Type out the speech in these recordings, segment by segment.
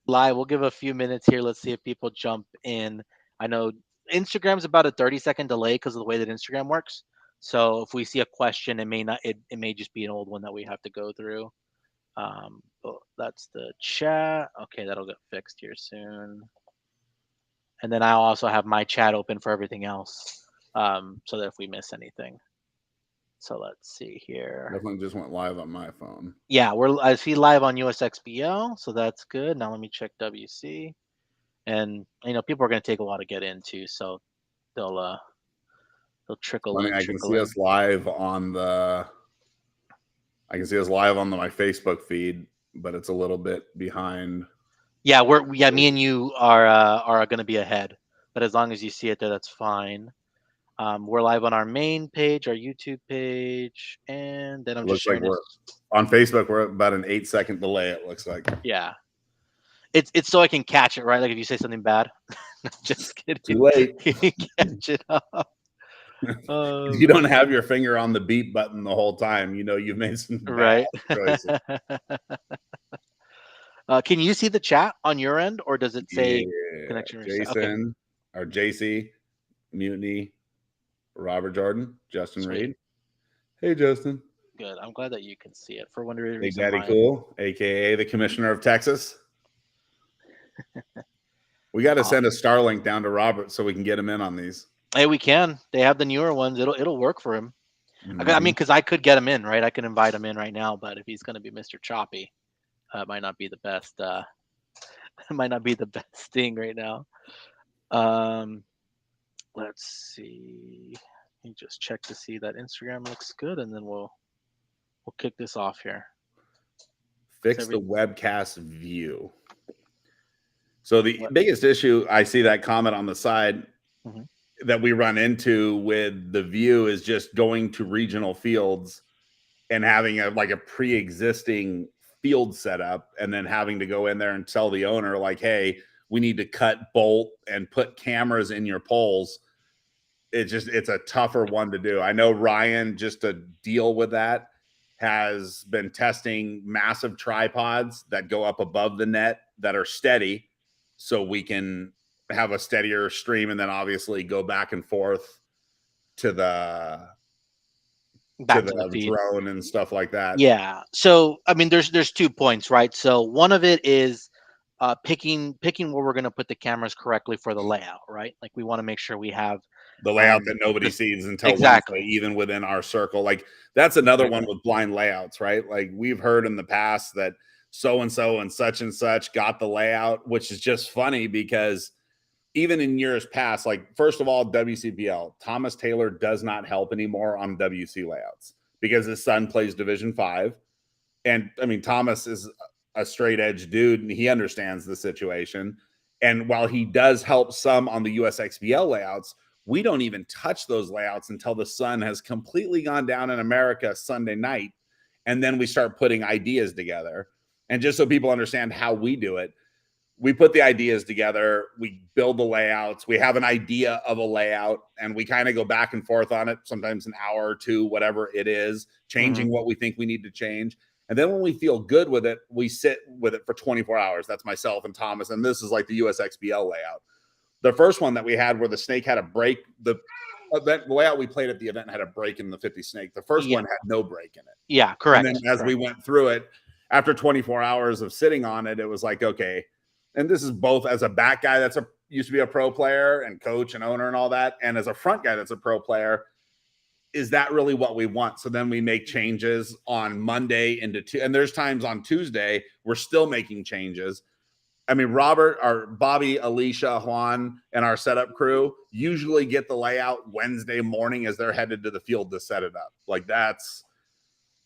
live. We'll give a few minutes here. Let's see if people jump in. I know Instagram's about a 30-second delay because of the way that Instagram works. So if we see a question, it may not. It may just be an old one that we have to go through. But that's the chat. Okay, that'll get fixed here soon. And then I'll also have my chat open for everything else, so that if we miss anything. So let's see here. Definitely just went live on my phone. Yeah, I see live on USXBL, so that's good. Now let me check WC, and people are going to take a while to get into, so they'll trickle in, I can trickle see in. us live on my Facebook feed, but it's a little bit behind. Yeah, me and you are going to be ahead, but as long as you see it there, that's fine. We're live on our main page, our YouTube page, and then I'm just Looks like sharing we're this. on Facebook. We're about an 8-second delay. It looks like. Yeah, it's so I can catch it, right? Like if you say something bad, just kidding. Too late. You can catch it up. If you don't have your finger on the beep button the whole time, you've made some bad Right. choices. Can you see the chat on your end, or does it say Yeah, connection reset? Okay, Jason or JC, Mutiny, Robert Jordan, Justin sweet. Reed. Hey, Justin. Good. I'm glad that you can see it. For whatever Big reason, Daddy Cool, aka the Commissioner of Texas. We got to send a Starlink down to Robert so we can get him in on these. Hey, we can. They have the newer ones. It'll work for him. Mm-hmm. I mean, because I could get him in, right? I could invite him in right now, but if he's going to be Mr. Choppy, it might not be the best. It might not be the best thing right now. Let's see. Let me just check to see that Instagram looks good, and then we'll kick this off here. Fix the webcast view. So the biggest issue, I see that comment on the side that we run into with the view is just going to regional fields and having a pre-existing field setup and then having to go in there and tell the owner like, hey, we need to cut, bolt, and put cameras in your poles. It's a tougher one to do. I know Ryan, just to deal with that, has been testing massive tripods that go up above the net that are steady so we can have a steadier stream and then obviously go back and forth to the drone and stuff like that. Yeah. So I mean, there's 2 points, right? So one of it is picking where we're going to put the cameras correctly for the layout, right? Like we want to make sure we have the layout that nobody sees until exactly Wednesday, even within our circle. Like that's another one with blind layouts, right? Like we've heard in the past that so-and-so and such got the layout, which is just funny because even in years past, like first of all, WCPL, Thomas Taylor does not help anymore on WC layouts because his son plays Division 5. And I mean, Thomas is a straight edge dude and he understands the situation. And while he does help some on the USXBL layouts, we don't even touch those layouts until the sun has completely gone down in America Sunday night. And then we start putting ideas together. And just so people understand how we do it, we put the ideas together, we build the layouts, we have an idea of a layout, and we kind of go back and forth on it, sometimes an hour or two, whatever it is, changing what we think we need to change. And then when we feel good with it, we sit with it for 24 hours. That's myself and Thomas. And this is like the USXBL layout. The first one that we had where the snake had a break, the layout we played at the event had a break in the 50 snake. The first one had no break in it. Yeah, correct. And then as we went through it, after 24 hours of sitting on it, it was like, okay, and this is both as a back guy that's used to be a pro player and coach and owner and all that, and as a front guy that's a pro player, is that really what we want? So then we make changes on Monday and there's times on Tuesday we're still making changes. I mean, Robert, our Bobby, Alicia, Juan, and our setup crew usually get the layout Wednesday morning as they're headed to the field to set it up. Like that's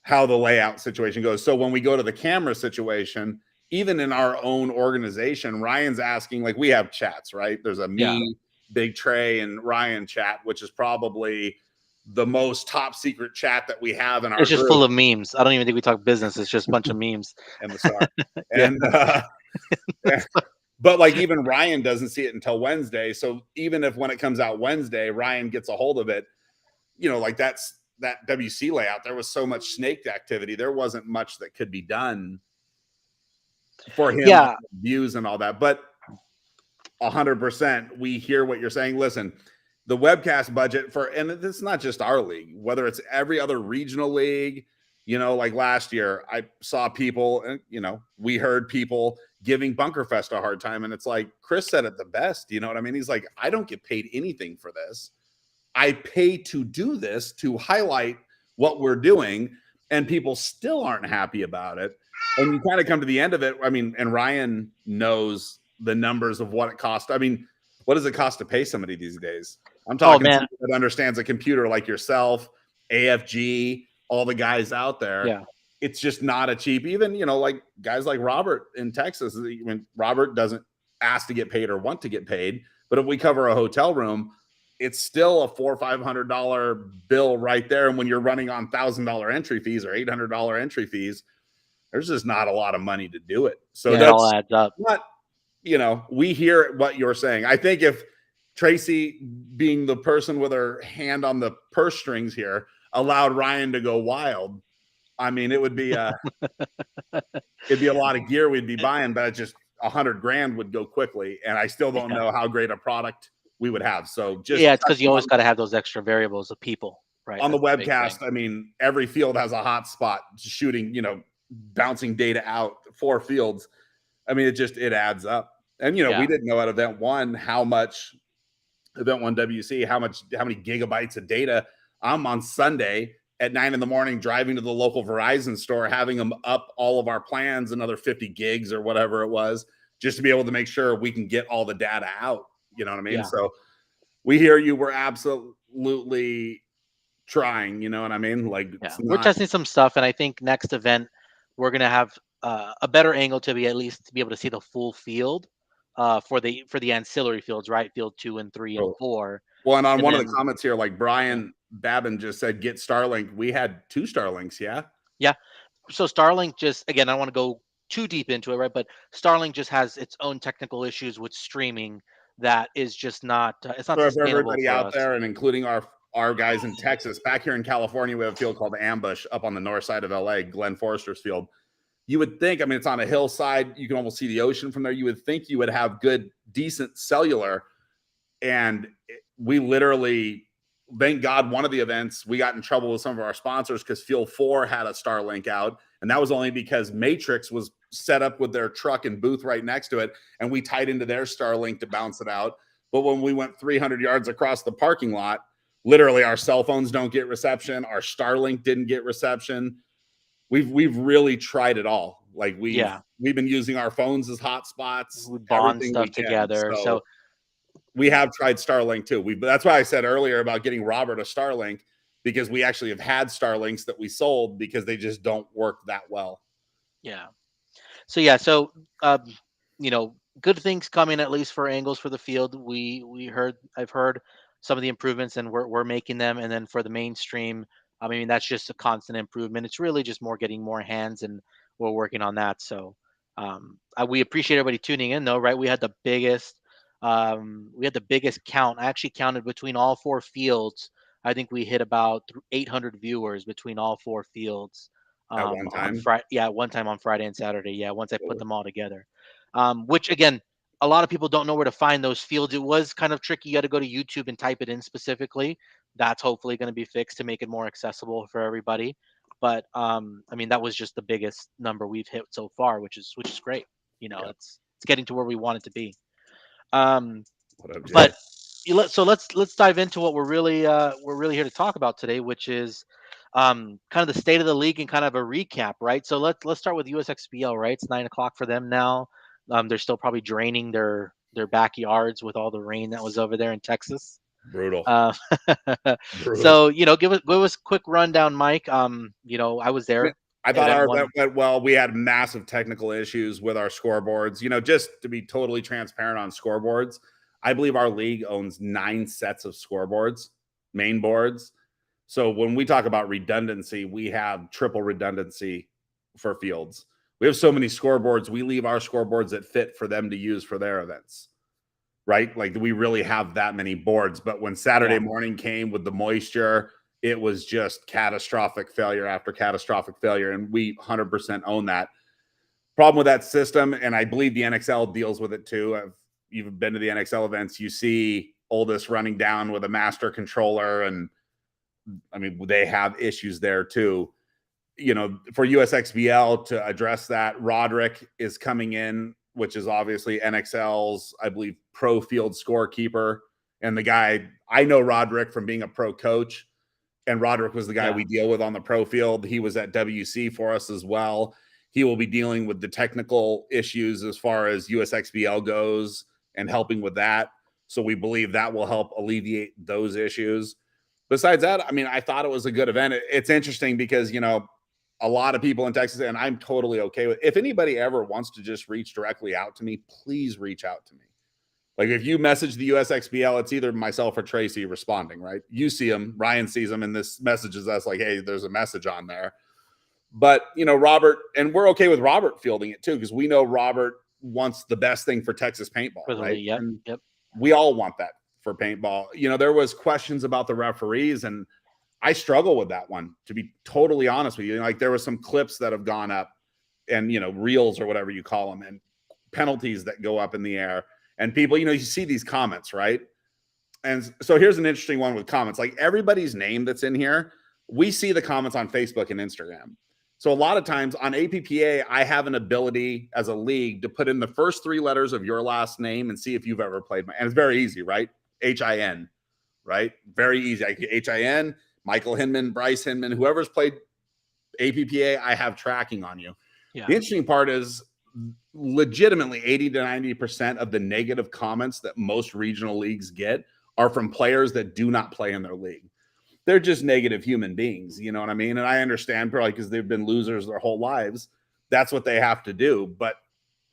how the layout situation goes. So when we go to the camera situation, even in our own organization, Ryan's asking, like we have chats, right? There's a me, Big Trey, and Ryan chat, which is probably the most top secret chat that we have in our It's just group. full of memes. I don't even think we talk business. It's just a bunch of memes. And the star. And but like even Ryan doesn't see it until Wednesday. So even if when it comes out Wednesday, Ryan gets a hold of it, like that WC layout, there was so much snake activity. There wasn't much that could be done for him on Yeah. views and all that. But 100%, we hear what you're saying. Listen, the webcast budget for, and it's not just our league, whether it's every other regional league, like last year, I saw people, and we heard people giving Bunkerfest a hard time. And it's like, Chris said it the best. You know what I mean? He's like, I don't get paid anything for this. I pay to do this, to highlight what we're doing, and people still aren't happy about it. And you kind of come to the end of it. I mean, and Ryan knows the numbers of what it costs. I mean, what does it cost to pay somebody these days? I'm talking somebody that understands a computer like yourself, AFG, all the guys out there. Yeah. It's just not a cheap, even, like guys like Robert in Texas. When Robert doesn't ask to get paid or want to get paid, but if we cover a hotel room, it's still a $400 or $500 bill right there. And when you're running on $1,000 entry fees or $800 entry fees, there's just not a lot of money to do it. So it all adds up. Not, we hear what you're saying. I think if Tracy, being the person with her hand on the purse strings here, allowed Ryan to go wild, I mean, it would be it'd be a lot of gear we'd be buying, but it's just $100,000 would go quickly. And I still don't know how great a product we would have. So just it's because you always got to have those extra variables of people, right? On the webcast, I mean, every field has a hot spot shooting, bouncing data out 4 fields. I mean, it adds up. And, we didn't know at event one WC, how many gigabytes of data. I'm on Sunday at 9 a.m, driving to the local Verizon store, having them up all of our plans, another 50 gigs or whatever it was, just to be able to make sure we can get all the data out. You know what I mean? Yeah. So we hear you. We're absolutely trying, you know what I mean? Like, we're testing some stuff, and I think next event we're gonna have a better angle to be able to see the full field for the ancillary fields, right? Field 2 and 3 and 4. Well, and on one of the comments here, like Brian Babin just said, get Starlink. We had 2 Starlinks, yeah. So Starlink just, again, I don't want to go too deep into it, right? But Starlink just has its own technical issues with streaming that is just not it's not sustainable for everybody out us. there, and including our guys in Texas. Back here in California, we have a field called Ambush up on the north side of LA, Glenn Forrester's field. You would think, I mean, it's on a hillside. You can almost see the ocean from there. You would think you would have good, decent cellular. And we literally, thank God, one of the events, we got in trouble with some of our sponsors because Field 4 had a Starlink out. And that was only because Matrix was set up with their truck and booth right next to it. And we tied into their Starlink to bounce it out. But when we went 300 yards across the parking lot, literally our cell phones don't get reception. Our Starlink didn't get reception. We've really tried it all. Like we've been using our phones as hotspots. We bond stuff together. So we have tried Starlink too. That's why I said earlier about getting Robert a Starlink, because we actually have had Starlinks that we sold because they just don't work that well. Yeah. So good things coming, at least for angles for the field. I've heard some of the improvements, and we're making them. And then for the mainstream, I mean, that's just a constant improvement. It's really just getting more hands, and we're working on that. So we appreciate everybody tuning in, though, right? We had the biggest count. I actually counted between all 4 fields. I think we hit about 800 viewers between all 4 fields. At one time? One time on Friday and Saturday. Yeah, once I put them all together. Which, again, a lot of people don't know where to find those fields. It was kind of tricky. You got to go to YouTube and type it in specifically. That's hopefully going to be fixed to make it more accessible for everybody. But I mean, that was just the biggest number we've hit so far, which is great. It's getting to where we want it to be. But let's dive into what we're really here to talk about today, which is kind of the state of the league and kind of a recap, right? So let's start with USXBL, right? It's 9:00 for them now. They're still probably draining their backyards with all the rain that was over there in Texas. Brutal. Brutal. So give us a quick rundown, Mike. I was there. I thought our event went well. We had massive technical issues with our scoreboards. Just to be totally transparent on scoreboards, I believe our league owns 9 sets of scoreboards, main boards. So when we talk about redundancy, we have triple redundancy for fields. We have so many scoreboards. We leave our scoreboards that fit for them to use for their events, right? Like, we really have that many boards. But when Saturday morning came with the moisture, it was just catastrophic failure after catastrophic failure. And we 100% own that. Problem with that system, and I believe the NXL deals with it too. You've been to the NXL events, you see Oldest running down with a master controller, and I mean, they have issues there too. For USXBL to address that, Roderick is coming in, which is obviously NXL's, I believe, pro field scorekeeper. And the guy, I know Roderick from being a pro coach, and Roderick was the guy we deal with on the pro field. He was at WC for us as well. He will be dealing with the technical issues as far as USXBL goes and helping with that. So we believe that will help alleviate those issues. Besides that, I mean, I thought it was a good event. It's interesting because, a lot of people in Texas, and I'm totally okay with, if anybody ever wants to just reach directly out to me, please reach out to me. Like if you message the USXBL, it's either myself or Tracy responding, right? You see them, Ryan sees them, and this messages us like, hey, there's a message on there. But, Robert, and we're okay with Robert fielding it too, because we know Robert wants the best thing for Texas paintball, right? Yep. We all want that for paintball. There was questions about the referees, and I struggle with that one, to be totally honest with you. Like there were some clips that have gone up and, reels or whatever you call them, and penalties that go up in the air, and people, you see these comments, right? And so here's an interesting one with comments. Like everybody's name that's in here, we see the comments on Facebook and Instagram. So a lot of times on APPA, I have an ability as a league to put in the first 3 letters of your last name and see if you've ever played. And it's very easy, right? HIN, right? Very easy. HIN, Michael Hinman, Bryce Hinman, whoever's played APPA, I have tracking on you. Yeah. The interesting part is legitimately 80 to 90% of the negative comments that most regional leagues get are from players that do not play in their league. They're just negative human beings, you know what I mean? And I understand probably because they've been losers their whole lives. That's what they have to do. But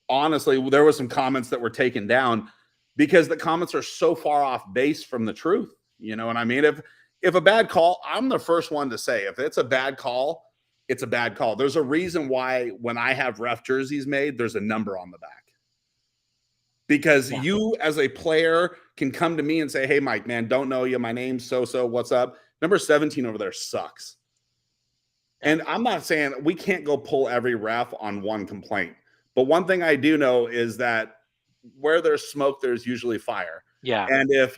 honestly, there were some comments that were taken down because the comments are so far off base from the truth. You know what I mean? If a bad call, I'm the first one to say, if it's a bad call, it's a bad call. There's a reason why when I have ref jerseys made, there's a number on the back. Because you as a player can come to me and say, hey, Mike, man, don't know you. My name's so-so. What's up? Number 17 over there sucks. And I'm not saying we can't go pull every ref on one complaint. But one thing I do know is that where there's smoke, there's usually fire. Yeah. And if,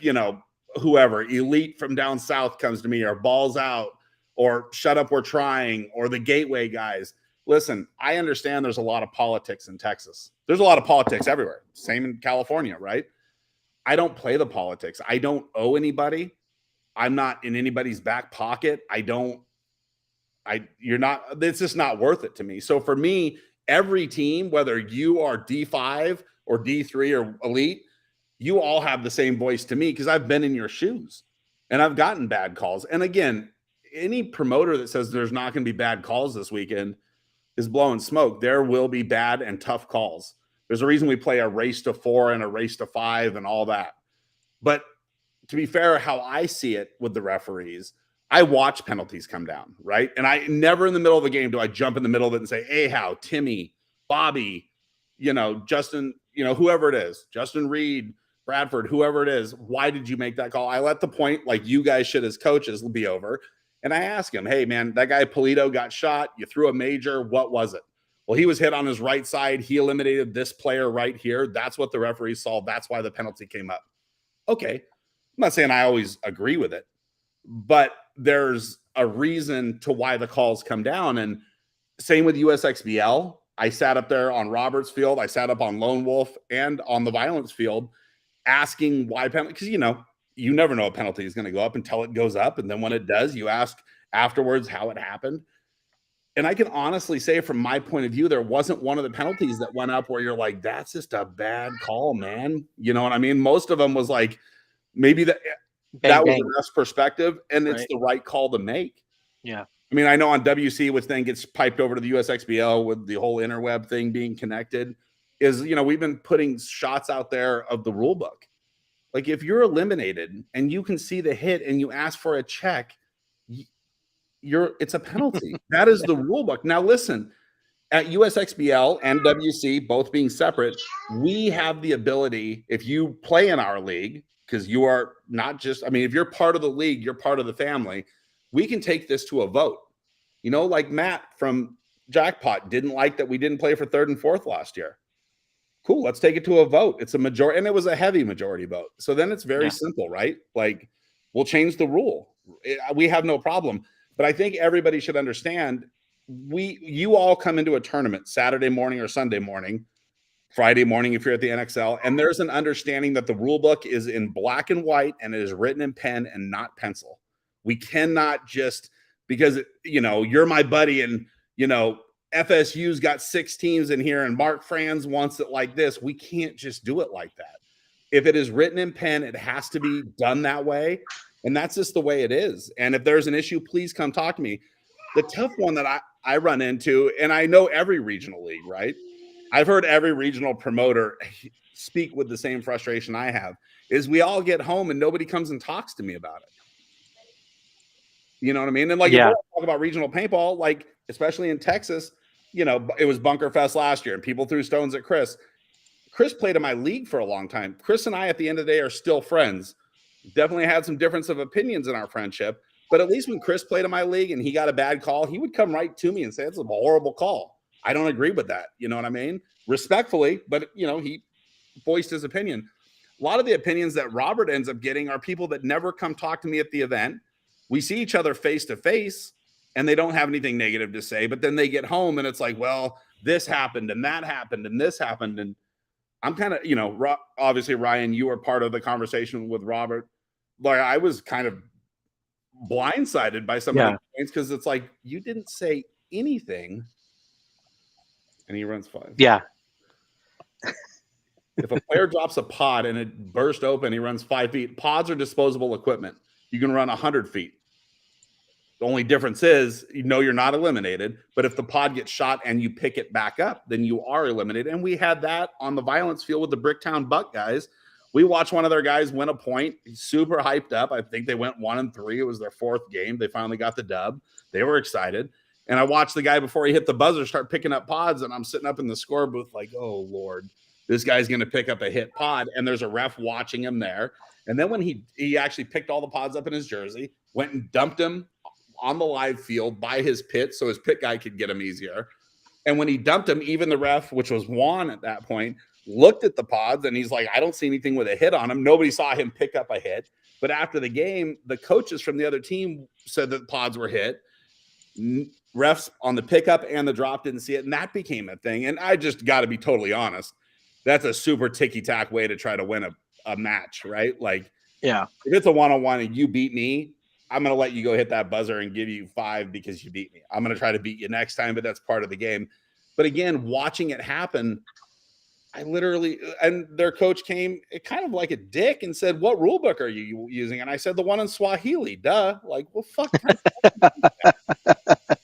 whoever, Elite from down south comes to me, or Balls Out, or Shut Up, We're Trying, or the Gateway guys, listen, I understand there's a lot of politics in Texas. There's a lot of politics everywhere. Same in California, right? I don't play the politics. I don't owe anybody. I'm not in anybody's back pocket. It's just not worth it to me. So for me, every team, whether you are D5 or D3 or Elite, you all have the same voice to me because I've been in your shoes and I've gotten bad calls. And again, any promoter that says there's not going to be bad calls this weekend is blowing smoke. There will be bad and tough calls. There's a reason we play a race to 4 and a race to 5 and all that. But to be fair, how I see it with the referees, I watch penalties come down, right? And I never in the middle of a game do I jump in the middle of it and say, hey, how Timmy, Bobby, Justin, whoever it is, Justin Reed, Bradford, whoever it is, why did you make that call? I let the point, like you guys should as coaches, be over. And I ask him, hey, man, that guy Polito got shot. You threw a major. What was it? Well, he was hit on his right side. He eliminated this player right here. That's what the referee saw. That's why the penalty came up. Okay. I'm not saying I always agree with it, but there's a reason to why the calls come down. And same with USXBL. I sat up there on Roberts Field. I sat up on Lone Wolf and on the Violence Field asking why penalty, because, you never know a penalty is going to go up until it goes up. And then when it does, you ask afterwards how it happened. And I can honestly say from my point of view, there wasn't one of the penalties that went up where you're like, that's just a bad call, man. You know what I mean? Most of them was like, maybe that was the best perspective and it's the right call to make. Yeah. I mean, I know on WC, which then gets piped over to the USXBL with the whole interweb thing being connected is, we've been putting shots out there of the rule book. Like if you're eliminated and you can see the hit and you ask for a check, it's a penalty. That is the rule book. Now listen, at USXBL and WC, both being separate, we have the ability, if you play in our league, because you are not just, if you're part of the league, you're part of the family, we can take this to a vote. Like Matt from Jackpot didn't like that we didn't play for third and fourth last year. Cool, let's take it to a vote. It's a majority, and it was a heavy majority vote. So then it's very simple, right? Like, we'll change the rule. We have no problem. But I think everybody should understand, you all come into a tournament Saturday morning or Sunday morning, Friday morning if you're at the NXL, and there's an understanding that the rule book is in black and white and it is written in pen and not pencil. We cannot just, because, you're my buddy and, FSU's got 6 teams in here and Mark Franz wants it like this. We can't just do it like that. If it is written in pen, it has to be done that way. And that's just the way it is. And if there's an issue, please come talk to me. The tough one that I run into, and I know every regional league, right? I've heard every regional promoter speak with the same frustration I have, is we all get home and nobody comes and talks to me about it. You know what I mean? And if we're talking about regional paintball, like especially in Texas, it was Bunker Fest last year and people threw stones at Chris. Chris played in my league for a long time. Chris and I, at the end of the day, are still friends. Definitely had some difference of opinions in our friendship. But at least when Chris played in my league and he got a bad call, he would come right to me and say, it's a horrible call. I don't agree with that. You know what I mean? Respectfully, but, he voiced his opinion. A lot of the opinions that Robert ends up getting are people that never come talk to me at the event. We see each other face to face and they don't have anything negative to say, but then they get home and it's like, well, this happened and that happened and this happened. And I'm kind of, obviously, Ryan, you were part of the conversation with Robert. Like, I was kind of blindsided by some of the points because it's like, you didn't say anything. And he runs 5. Yeah. If a player drops a pod and it burst open, he runs 5 feet. Pods are disposable equipment. You can run 100 feet. The only difference is, you're not eliminated. But if the pod gets shot and you pick it back up, then you are eliminated. And we had that on the violence field with the Bricktown Buck guys. We watched one of their guys win a point. He's super hyped up. I think they went 1-3. It was their 4th game. They finally got the dub. They were excited. And I watched the guy before he hit the buzzer start picking up pods. And I'm sitting up in the score booth like, oh, Lord, this guy's going to pick up a hit pod. And there's a ref watching him there. And then when he actually picked all the pods up in his jersey, went and dumped him on the live field by his pit so his pit guy could get him easier. And when he dumped him, even the ref, which was Juan at that point, looked at the pods and he's like, I don't see anything with a hit on him. Nobody saw him pick up a hit. But after the game, the coaches from the other team said that the pods were hit. Refs on the pickup and the drop didn't see it. And that became a thing. And I just got to be totally honest. That's a super ticky-tack way to try to win a match, right? Like, yeah, if it's a one-on-one and you beat me, I'm going to let you go hit that buzzer and give you 5 because you beat me. I'm going to try to beat you next time, but that's part of the game. But again, watching it happen, and their coach came kind of like a dick and said, what rule book are you using? And I said, the one in Swahili, duh. Like, well, fuck.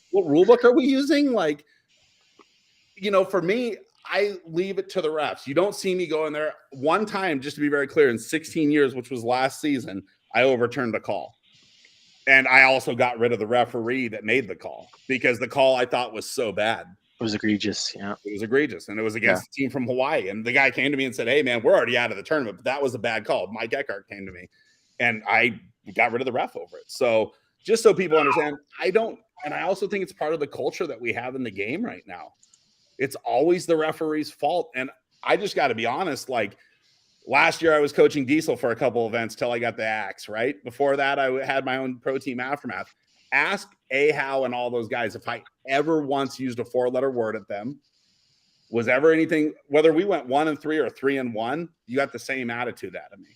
What rule book are we using? Like, for me, I leave it to the refs. You don't see me go in there. One time, just to be very clear, in 16 years, which was last season, I overturned a call. And I also got rid of the referee that made the call because the call I thought was so bad. It was egregious. Yeah. It was egregious. And it was against a team from Hawaii. And the guy came to me and said, hey, man, we're already out of the tournament. But that was a bad call. Mike Eckhart came to me and I got rid of the ref over it. So just so people understand, and I also think it's part of the culture that we have in the game right now. It's always the referee's fault. And I just got to be honest, like, last year I was coaching Diesel for a couple events till I got the axe, right? Before that, I had my own pro team Aftermath. Ask Ahau and all those guys if I ever once used a 4-letter word at them. Was ever anything, whether we went 1-3 or 3-1, you got the same attitude out of me.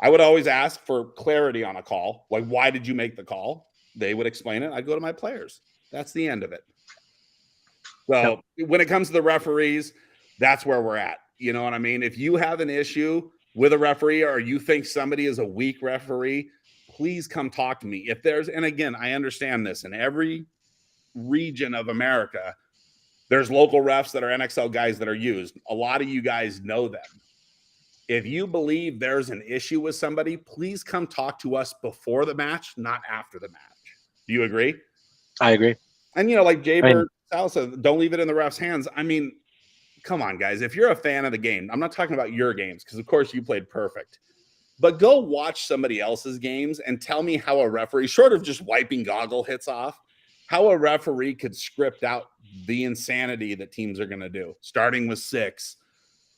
I would always ask for clarity on a call. Like, why did you make the call? They would explain it. I'd go to my players. That's the end of it. So when it comes to the referees, that's where we're at. You know what I mean? If you have an issue with a referee or you think somebody is a weak referee, please come talk to me. And again, I understand this, in every region of America, there's local refs that are NXL guys that are used. A lot of you guys know them. If you believe there's an issue with somebody, please come talk to us before the match, not after the match. Do you agree? I agree. And, like Jaybird Sal said, don't leave it in the ref's hands. I mean, come on, guys. If you're a fan of the game, I'm not talking about your games because, of course, you played perfect. But go watch somebody else's games and tell me how a referee, short of just wiping goggle hits off, how a referee could script out the insanity that teams are going to do, starting with 6,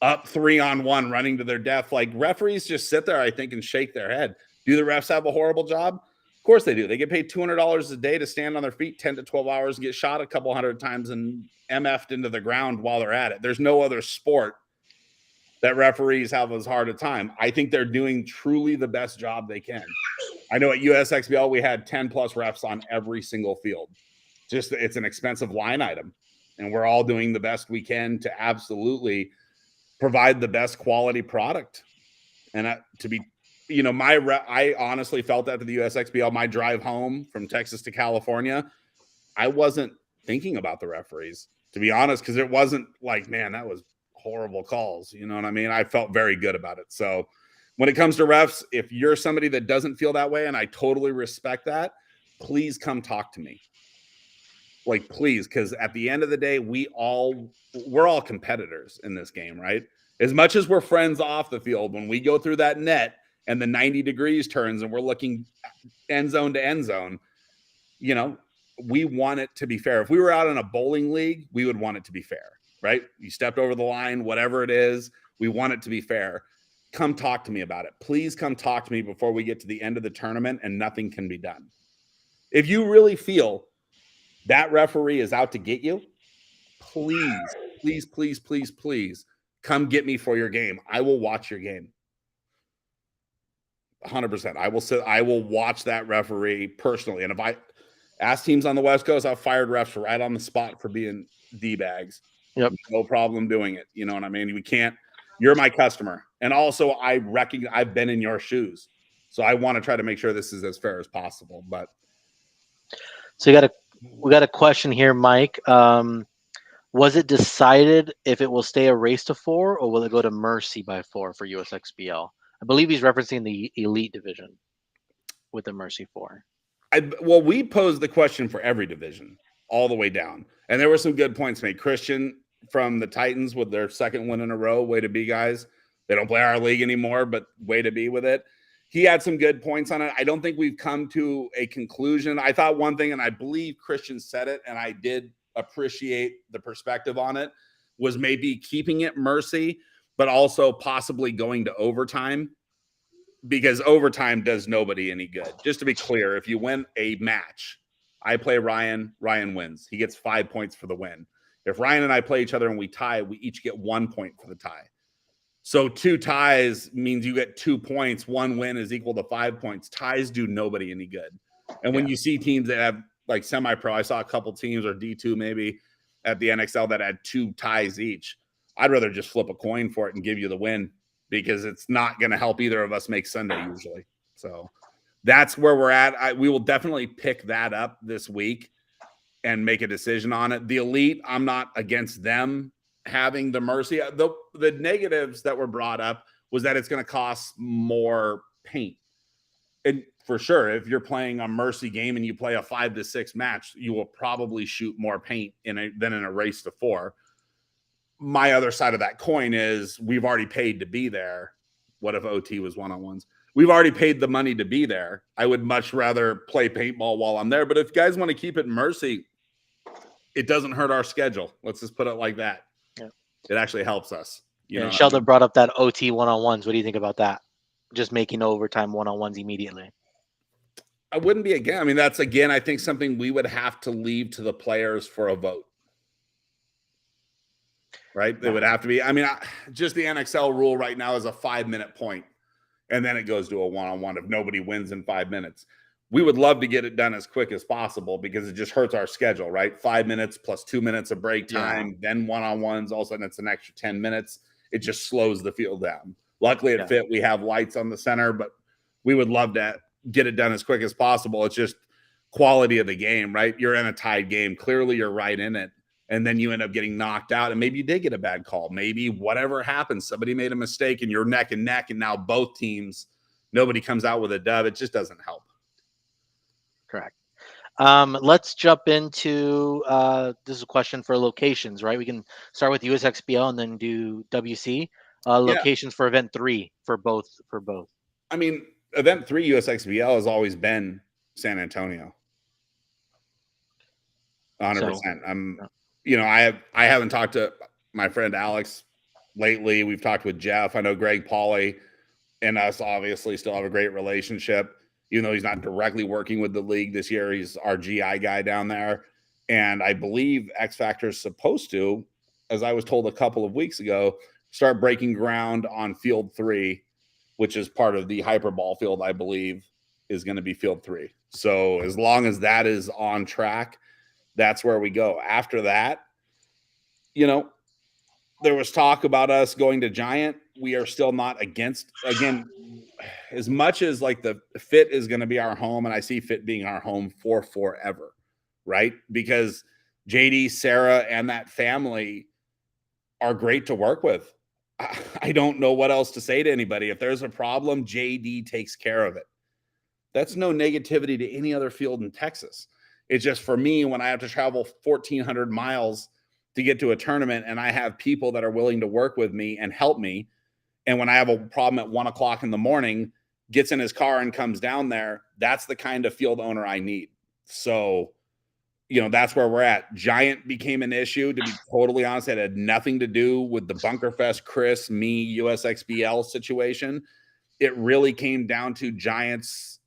up 3-on-1, running to their death. Like, referees just sit there, I think, and shake their head. Do the refs have a horrible job? Of course they do. They get paid $200 a day to stand on their feet 10 to 12 hours and get shot a couple hundred times and MF'd into the ground while they're at it. There's no other sport that referees have as hard a time. I think they're doing truly the best job they can. I know at USXBL we had 10 plus refs on every single field. Just, it's an expensive line item, and we're all doing the best we can to absolutely provide the best quality product. And to be, I honestly felt that to the USXBL, my drive home from Texas to California, I wasn't thinking about the referees, to be honest, because it wasn't like, man, that was horrible calls. You know what I mean? I felt very good about it. So when it comes to refs, if you're somebody that doesn't feel that way, and I totally respect that, please come talk to me. Like, please, because at the end of the day, we're all competitors in this game, right? As much as we're friends off the field, when we go through that net and the 90 degrees turns and we're looking end zone to end zone, we want it to be fair. If we were out in a bowling league, we would want it to be fair, right? You stepped over the line, whatever it is, we want it to be fair. Come talk to me about it. Please come talk to me before we get to the end of the tournament and nothing can be done. If you really feel that referee is out to get you, please, please, please, please, please come get me for your game. I will watch your game. 100%. I will watch that referee personally. And if I ask teams on the West Coast, I've fired refs right on the spot for being D-bags. Yep. No problem doing it. You know what I mean? We can't, you're my customer. And also I've been in your shoes. So I want to try to make sure this is as fair as possible. But so we got a question here, Mike. Was it decided if it will stay a race to 4 or will it go to Mercy by 4 for USXBL? I believe he's referencing the Elite division with the Mercy 4. Well, we posed the question for every division all the way down. And there were some good points made. Christian from the Titans with their second win in a row. Way to be, guys. They don't play our league anymore, but way to be with it. He had some good points on it. I don't think we've come to a conclusion. I thought one thing, and I believe Christian said it, and I did appreciate the perspective on it, was maybe keeping it Mercy, but also possibly going to overtime, because overtime does nobody any good. Just to be clear, if you win a match, I play Ryan wins. He gets 5 points for the win. If Ryan and I play each other and we tie, we each get 1 point for the tie. So 2 ties means you get 2 points. 1 win is equal to 5 points. Ties do nobody any good. And when you see teams that have like semi-pro, I saw a couple teams, or D2 maybe, at the NXL that had 2 ties each. I'd rather just flip a coin for it and give you the win, because it's not going to help either of us make Sunday usually. So that's where we're at. We will definitely pick that up this week and make a decision on it. The Elite, I'm not against them having the Mercy. The negatives that were brought up was that it's going to cost more paint. And for sure, if you're playing a Mercy game and you play a 5 to 6 match, you will probably shoot more paint than in a race to 4. My other side of that coin is we've already paid to be there. What if OT was one-on-ones? We've already paid the money to be there. I would much rather play paintball while I'm there. But if you guys want to keep it Mercy, it doesn't hurt our schedule. Let's just put it like that. Yeah. It actually helps us. You know, Sheldon brought up that OT one-on-ones. What do you think about that? Just making overtime one-on-ones immediately. I wouldn't be again. I mean, that's, again, I think something we would have to leave to the players for a vote. Right? It would have to be. I mean, just the NXL rule right now is a 5-minute point, and then it goes to a one-on-one if nobody wins in 5 minutes. We would love to get it done as quick as possible, because it just hurts our schedule, right? 5 minutes plus 2 minutes of break time, then one-on-ones. All of a sudden, it's an extra 10 minutes. It just slows the field down. Luckily, at FIT, we have lights on the center, but we would love to get it done as quick as possible. It's just quality of the game, right? You're in a tied game. Clearly, you're right in it. And then you end up getting knocked out, and maybe you did get a bad call. Maybe whatever happens, somebody made a mistake and you're neck and neck, and now both teams, nobody comes out with a dub. It just doesn't help. Correct. Let's jump into this is a question for locations, right? We can start with USXBL and then do WC. Locations for event 3 for both. I mean, event 3 USXBL has always been San Antonio. So 100%. I haven't talked to my friend Alex lately. We've talked with Jeff. I know Greg Pauly and us obviously still have a great relationship, even though he's not directly working with the league this year. He's our GI guy down there. And I believe X Factor is supposed to, as I was told a couple of weeks ago, start breaking ground on Field 3, which is part of the Hyperball field, I believe, is going to be Field 3. So as long as that is on track, that's where we go. After that, there was talk about us going to Giant. We are still not against, again, as much as like the Fit is going to be our home, and I see Fit being our home for forever, right? Because JD, Sarah, and that family are great to work with. I don't know what else to say to anybody. If there's a problem, JD takes care of it. That's no negativity to any other field in Texas. It's just for me, when I have to travel 1,400 miles to get to a tournament and I have people that are willing to work with me and help me, and when I have a problem at 1 o'clock in the morning, gets in his car and comes down there, that's the kind of field owner I need. So, that's where we're at. Giant became an issue, to be totally honest. It had nothing to do with the Bunkerfest, Chris, me, USXBL situation. It really came down to Giants'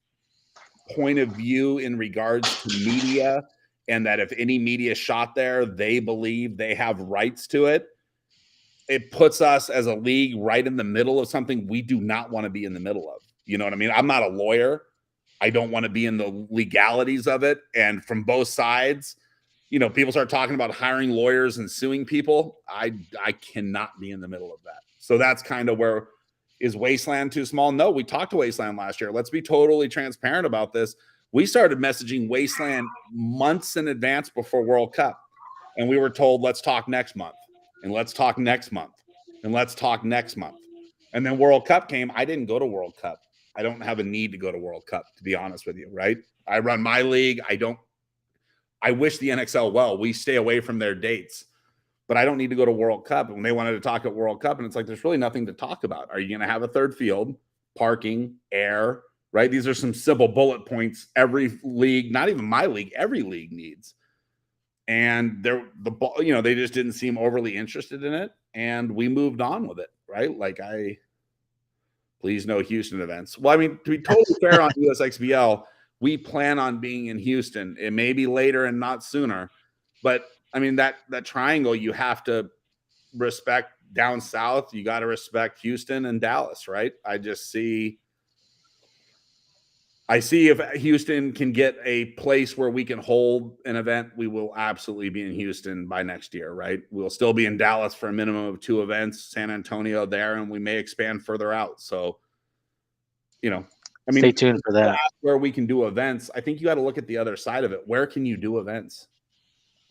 point of view in regards to media, and that if any media shot there, they believe they have rights to it. It puts us as a league right in the middle of something we do not want to be in the middle of. You know what I mean? I'm not a lawyer. I don't want to be in the legalities of it. And from both sides, people start talking about hiring lawyers and suing people. I cannot be in the middle of that. So that's kind of where, is Wasteland too small? No, we talked to Wasteland last year. Let's be totally transparent about this. We started messaging Wasteland months in advance before World Cup. And we were told, let's talk next month. And let's talk next month. And let's talk next month. And then World Cup came. I didn't go to World Cup. I don't have a need to go to World Cup, to be honest with you, right? I run my league. I wish the NXL well. We stay away from their dates, but I don't need to go to World Cup. And they wanted to talk at World Cup, and it's like, there's really nothing to talk about. Are you going to have a third field, parking, air, right? These are some simple bullet points every league, not even my league, every league needs. And they just didn't seem overly interested in it, and we moved on with it, right? Like, please no Houston events. Well, I mean, to be totally fair on USXBL, we plan on being in Houston. It may be later and not sooner, but I mean, that triangle, you have to respect down south. You got to respect Houston and Dallas, right? I see if Houston can get a place where we can hold an event, we will absolutely be in Houston by next year, right? We'll still be in Dallas for a minimum of 2 events, San Antonio there, and we may expand further out. So, stay tuned for that. Where we can do events, I think you got to look at the other side of it. Where can you do events?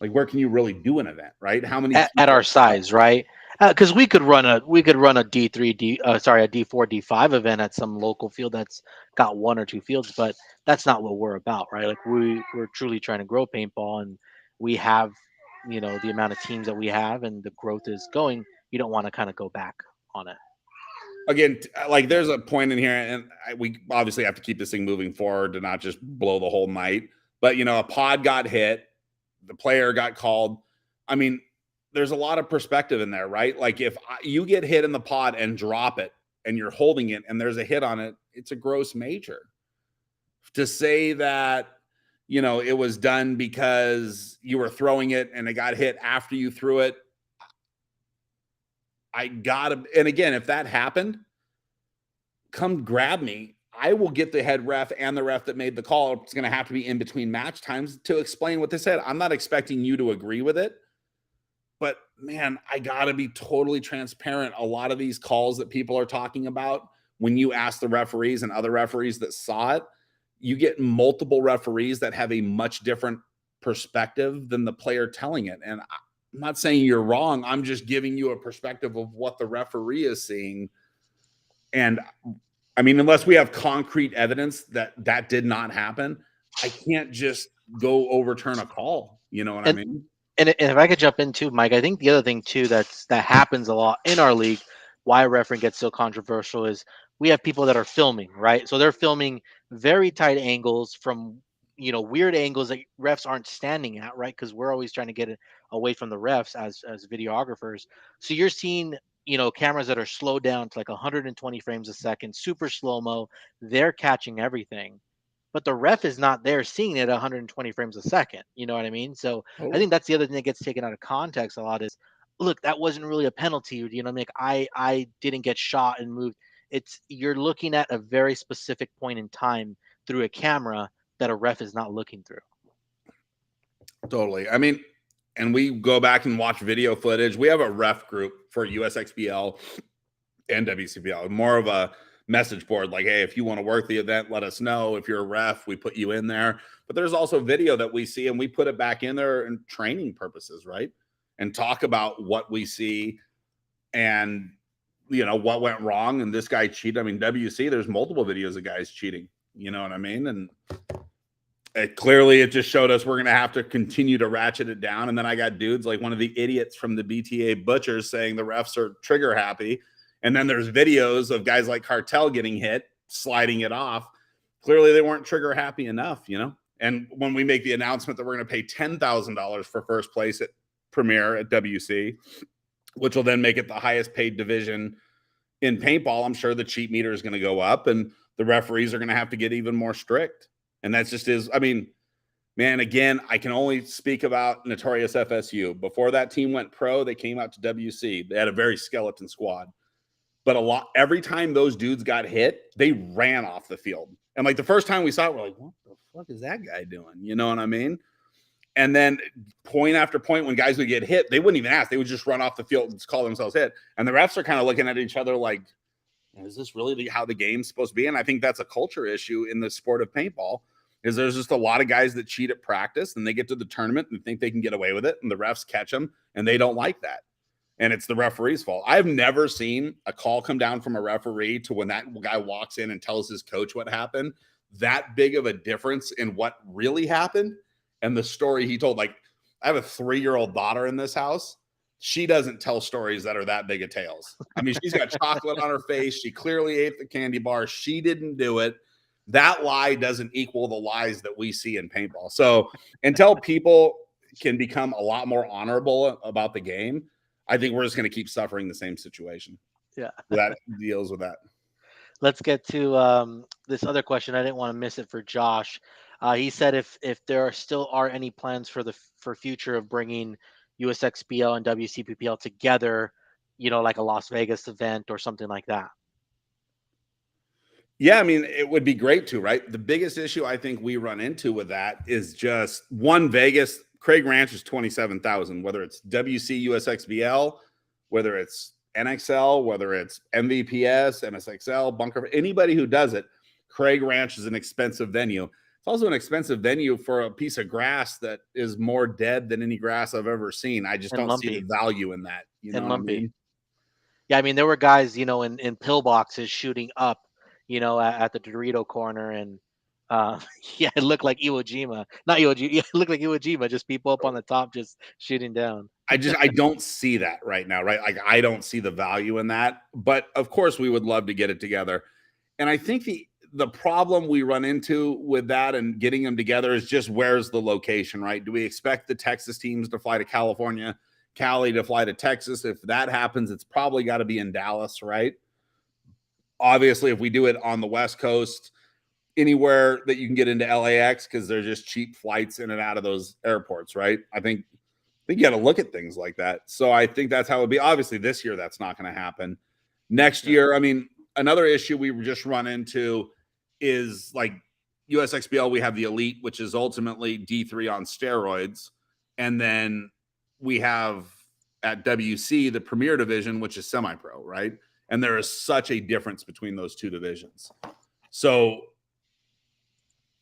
Like, where can you really do an event, right? How many at our size, right? Because we could run a D3 a D4 D5 event at some local field that's got 1 or 2 fields, but that's not what we're about, right? Like, we're truly trying to grow paintball, and we have the amount of teams that we have, and the growth is going. You don't want to kind of go back on it. Again, like, there's a point in here, and we obviously have to keep this thing moving forward to not just blow the whole night. But a pod got hit, the player got called. I mean, there's a lot of perspective in there, right? Like, if you get hit in the pod and drop it and you're holding it and there's a hit on it, it's a gross major. To say that, it was done because you were throwing it and it got hit after you threw it, and again, if that happened, come grab me. I will get the head ref and the ref that made the call. It's going to have to be in between match times to explain what they said. I'm not expecting you to agree with it, but man, I got to be totally transparent. A lot of these calls that people are talking about, when you ask the referees and other referees that saw it, you get multiple referees that have a much different perspective than the player telling it. And I'm not saying you're wrong. I'm just giving you a perspective of what the referee is seeing. And I mean, unless we have concrete evidence that did not happen, I can't just go overturn a call. You know what I mean? And if I could jump in too, Mike, I think the other thing too that happens a lot in our league, why refereeing gets so controversial, is we have people that are filming, right? So they're filming very tight angles from weird angles that refs aren't standing at, right? Because we're always trying to get it away from the refs as videographers. So you're seeing, cameras that are slowed down to like 120 frames a second, super slow mo. They're catching everything, but the ref is not there seeing it at 120 frames a second. You know what I mean? So I Totally. think that's the other thing that gets taken out of context a lot is, look, that wasn't really a penalty. I mean? Like I didn't get shot and moved. It's you're looking at a very specific point in time through a camera that a ref is not looking through. Totally. I mean, and we go back and watch video footage. We have a ref group for USXBL and WCPL, more of a message board like, hey, if you want to work the event, let us know. If you're a ref, we put you in there. But there's also video that we see and we put it back in there in training purposes, right? And talk about what we see and, what went wrong. And this guy cheated. I mean, WC, there's multiple videos of guys cheating. You know what I mean? And clearly it just showed us we're going to have to continue to ratchet it down. And then I got dudes like one of the idiots from the BTA Butchers saying the refs are trigger happy. And then there's videos of guys like Cartel getting hit, sliding it off. Clearly they weren't trigger happy enough, And when we make the announcement that we're going to pay $10,000 for first place at Premier at WC, which will then make it the highest paid division in paintball, I'm sure the cheat meter is going to go up and the referees are going to have to get even more strict. And that's just I mean, man, again, I can only speak about Notorious FSU. Before that team went pro, they came out to WC. They had a very skeleton squad. But every time those dudes got hit, they ran off the field. And like the first time we saw it, we're like, what the fuck is that guy doing? You know what I mean? And then point after point, when guys would get hit, they wouldn't even ask. They would just run off the field and just call themselves hit. And the refs are kind of looking at each other like, is this really how the game's supposed to be? And I think that's a culture issue in the sport of paintball, is there's just a lot of guys that cheat at practice and they get to the tournament and think they can get away with it. And the refs catch them and they don't like that. And it's the referee's fault. I've never seen a call come down from a referee to when that guy walks in and tells his coach what happened, that big of a difference in what really happened and the story he told. Like, I have a 3-year-old daughter in this house. She doesn't tell stories that are that big of tales. I mean, she's got chocolate on her face. She clearly ate the candy bar. She didn't do it. That lie doesn't equal the lies that we see in paintball. So until people can become a lot more honorable about the game, I think we're just going to keep suffering the same situation. Yeah. That deals with that. Let's get to this other question. I didn't want to miss it for Josh. He said if there still are any plans for future of bringing USXBL and WCPPL together, like a Las Vegas event or something like that. Yeah, I mean, it would be great to, right? The biggest issue I think we run into with that is just one, Vegas. Craig Ranch is 27,000, whether it's WC USXBL, whether it's NXL, whether it's MVPS, MSXL, Bunker, anybody who does it, Craig Ranch is an expensive venue. It's also an expensive venue for a piece of grass that is more dead than any grass I've ever seen. I just don't see the value in that. You know what I mean? Yeah, I mean, there were guys, in pillboxes shooting up, at the Dorito corner, and yeah, it looked like Iwo Jima. Not Iwo Jima, it looked like Iwo Jima, just people up on the top just shooting down. I don't see that right now, right? Like, I don't see the value in that. But of course, we would love to get it together. And I think the problem we run into with that and getting them together is just, where's the location, right? Do we expect the Texas teams to fly to California, Cali to fly to Texas? If that happens, it's probably got to be in Dallas, right? Obviously, if we do it on the West Coast, anywhere that you can get into LAX, because they're just cheap flights in and out of those airports, right? I think you got to look at things like that. So I think that's how it would be. Obviously, this year, that's not going to happen. Next year, I mean, another issue we just run into is like USXBL, we have the Elite, which is ultimately D3 on steroids. And then we have at WC, the Premier Division, which is semi-pro, right? And there is such a difference between those two divisions. So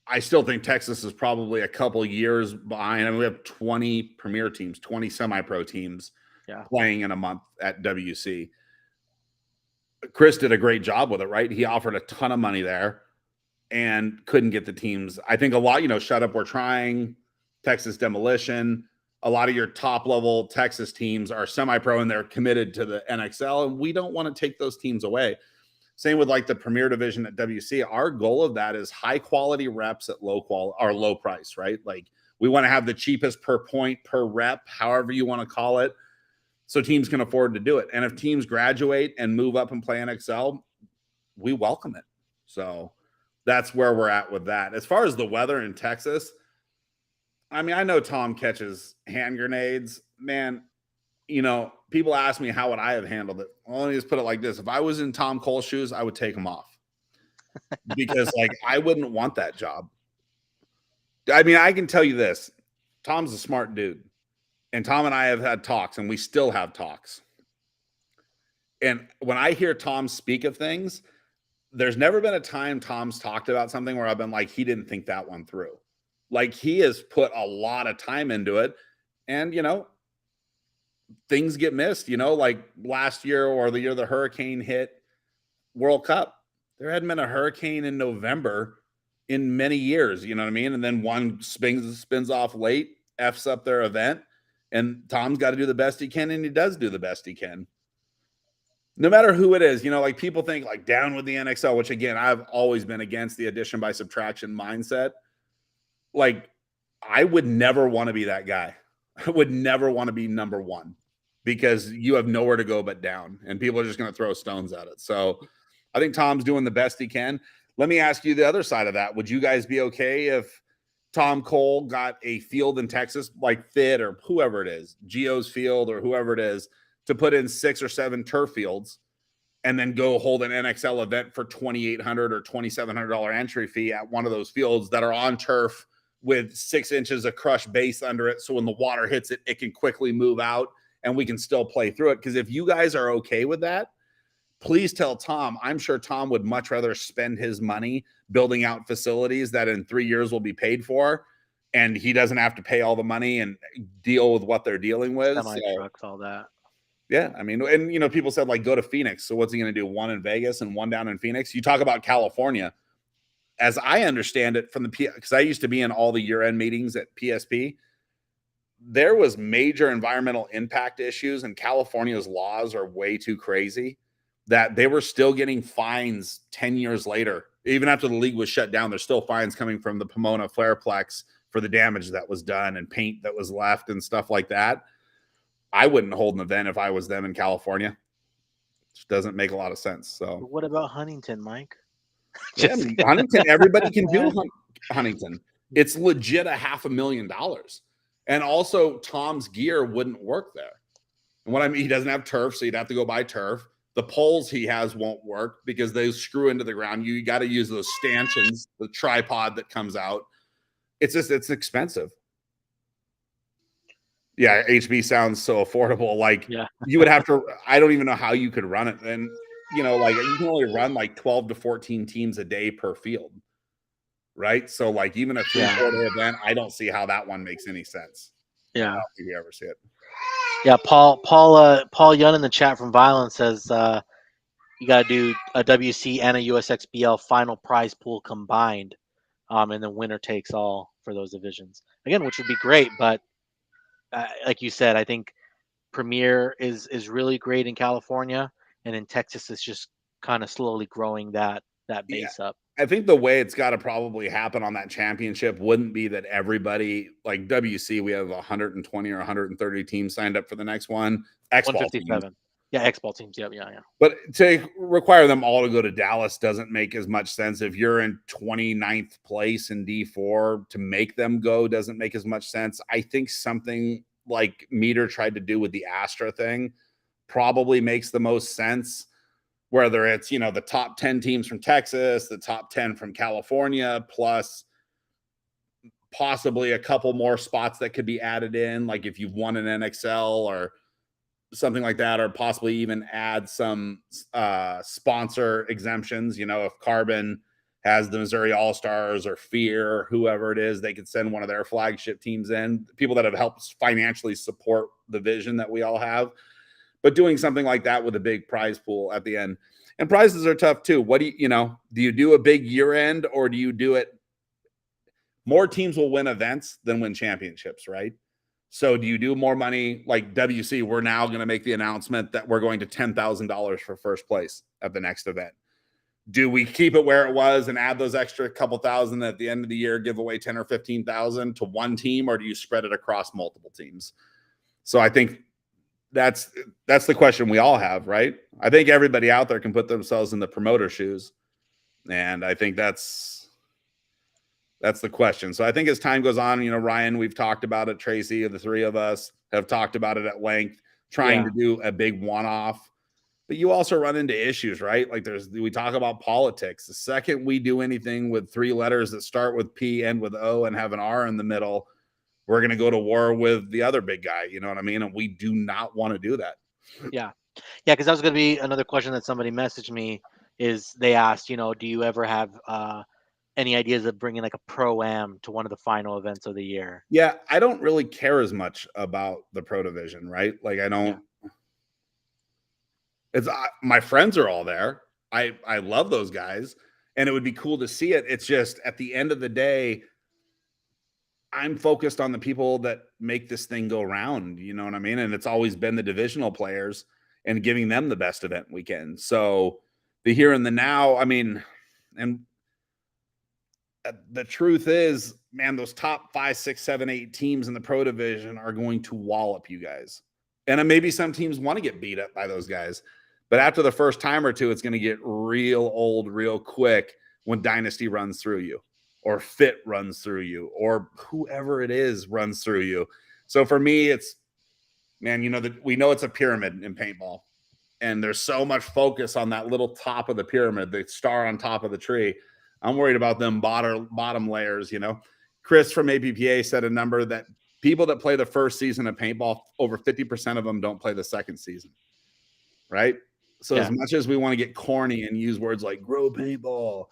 I still think Texas is probably a couple years behind. I mean, we have 20 premier teams, 20 semi-pro teams playing in a month at WC. Chris did a great job with it, right? He offered a ton of money there and couldn't get the teams. I think a lot, Shut Up, We're Trying, Texas Demolition, a lot of your top-level Texas teams are semi-pro and they're committed to the NXL, and we don't want to take those teams away. Same with like the Premier Division at WC. Our goal of that is high quality reps at low price, right? Like we want to have the cheapest per point per rep, however you want to call it, so teams can afford to do it. And if teams graduate and move up and play NXL, we welcome it. So that's where we're at with that. As far as the weather in Texas, I mean, I know Tom catches hand grenades, man. You know, people ask me how would I have handled it. Well, let me just put it like this: if I was in Tom Cole's shoes, I would take them off because, like, I wouldn't want that job. I mean, I can tell you this: Tom's a smart dude, and Tom and I have had talks, and we still have talks. And when I hear Tom speak of things, there's never been a time Tom's talked about something where I've been like, he didn't think that one through. Like, he has put a lot of time into it, and you know, things get missed, you know, like last year or the year the hurricane hit World Cup. There hadn't been a hurricane in November in many years, you know what I mean? And then one spins off late, F's up their event, and Tom's got to do the best he can, and he does do the best he can. No matter who it is, you know, like people think like down with the NXL, which again, I've always been against the addition by subtraction mindset. Like, I would never want to be that guy. I would never want to be number one because you have nowhere to go but down, and people are just going to throw stones at it. So I think Tom's doing the best he can. Let me ask you the other side of that. Would you guys be okay if Tom Cole got a field in Texas, like Fit or whoever it is, Geo's Field or whoever it is, to put in 6 or 7 turf fields and then go hold an NXL event for $2,800 or $2,700 entry fee at one of those fields that are on turf with 6 inches of crushed base under it, so when the water hits it, it can quickly move out and we can still play through it? Because if you guys are okay with that, please tell Tom. I'm sure Tom would much rather spend his money building out facilities that in 3 years will be paid for, and he doesn't have to pay all the money and deal with what they're dealing with. Semi trucks, all that. Yeah, I mean, and you know, people said like go to Phoenix. So what's he going to do? One in Vegas and one down in Phoenix? You talk about California. As I understand it from the because I used to be in all the year-end meetings at PSP, there was major environmental impact issues, and California's laws are way too crazy that they were still getting fines 10 years later. Even after the league was shut down, there's still fines coming from the Pomona Flareplex for the damage that was done and paint that was left and stuff like that. I wouldn't hold an event if I was them in California. It doesn't make a lot of sense. So what about Huntington, Mike? Yeah, Huntington, everybody can do Huntington. It's legit $500,000. And also Tom's gear wouldn't work there. And what I mean, he doesn't have turf, so you'd have to go buy turf. The poles he has won't work because they screw into the ground. You got to use those stanchions, the tripod that comes out. It's expensive. Yeah, HB sounds so affordable. Like, you would have to, I don't even know how you could run it. And, you know, like you can only run like 12 to 14 teams a day per field, right? So like even a 3-4 day event, I don't see how that one makes any sense. Yeah. I don't think you ever see it. Yeah, Paul Yun in the chat from Violence says you got to do a WC and a USXBL final prize pool combined, and the winner takes all for those divisions. Again, which would be great, but like you said, I think Premier is really great in California, and in Texas it's just kind of slowly growing that base up. I think the way it's got to probably happen on that championship wouldn't be that everybody, like WC, we have 120 or 130 teams signed up for the next one. X-Ball 157. Teams. Yeah, X-Ball teams. Yeah. But to require them all to go to Dallas doesn't make as much sense. If you're in 29th place in D4, to make them go doesn't make as much sense. I think something like Meter tried to do with the Astra thing probably makes the most sense. Whether it's, you know, the top 10 teams from Texas, the top 10 from California, plus possibly a couple more spots that could be added in, like if you've won an NXL or something like that, or possibly even add some sponsor exemptions. You know, if Carbon has the Missouri All-Stars or Fear, or whoever it is, they could send one of their flagship teams in, people that have helped financially support the vision that we all have. But doing something like that with a big prize pool at the end. And prizes are tough too. What do you do a big year end, or do you do it? More teams will win events than win championships, right? So do you do more money like WC? We're now going to make the announcement that we're going to $10,000 for first place at the next event. Do we keep it where it was and add those extra couple thousand at the end of the year, give away 10 or 15,000 to one team, or do you spread it across multiple teams? So I think that's the question we all have, right? I think everybody out there can put themselves in the promoter shoes, and I think that's the question. So I think as time goes on, Ryan, we've talked about it. Tracy, the three of us have talked about it at length, trying to do a big one-off. But you also run into issues, right? Like we talk about politics. The second we do anything with three letters that start with P, end with O, and have an R in the middle, we're going to go to war with the other big guy. You know what I mean? And we do not want to do that. Yeah. Yeah. Because that was going to be another question that somebody messaged me. Is they asked, do you ever have any ideas of bringing like a pro-am to one of the final events of the year? Yeah, I don't really care as much about the pro division, right? Like I don't. Yeah. It's my friends are all there. I love those guys, and it would be cool to see it. It's just at the end of the day, I'm focused on the people that make this thing go round. You know what I mean? And it's always been the divisional players and giving them the best event weekend. So the here and the now, I mean, and the truth is, man, those top 5, 6, 7, 8 teams in the pro division are going to wallop you guys. And maybe some teams want to get beat up by those guys. But after the first time or two, it's going to get real old real quick when Dynasty runs through you, or Fit runs through you, or whoever it is runs through you. So for me, it's, man, we know it's a pyramid in paintball. And there's so much focus on that little top of the pyramid, the star on top of the tree. I'm worried about them bottom layers, Chris from APPA said a number that people that play the first season of paintball, over 50% of them don't play the second season, right? So as much as we want to get corny and use words like grow paintball,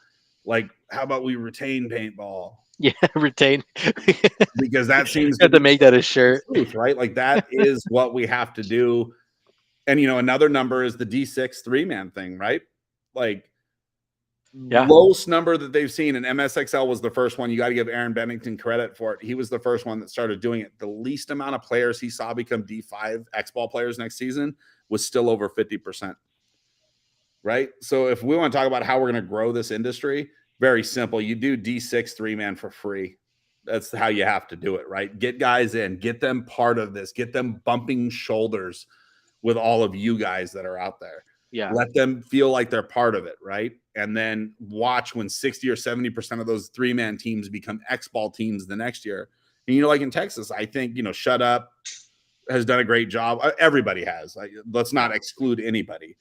like how about we retain paintball? Yeah, retain. Because that seems to make that a shirt, truth, right? Like that is what we have to do. And another number is the D6 3-man thing, right? Like lowest number that they've seen, and MSXL was the first one. You got to give Aaron Bennington credit for it. He was the first one that started doing it. The least amount of players he saw become D5 X-Ball players next season was still over 50%. Right? So if we want to talk about how we're going to grow this industry, very simple. You do D6 3-man for free. That's how you have to do it, right? Get guys in, get them part of this, get them bumping shoulders with all of you guys that are out there. Yeah. Let them feel like they're part of it, right? And then watch when 60 or 70% of those 3-man teams become X-Ball teams the next year. And, like in Texas, I think, Shut Up has done a great job. Everybody has. Let's not exclude anybody.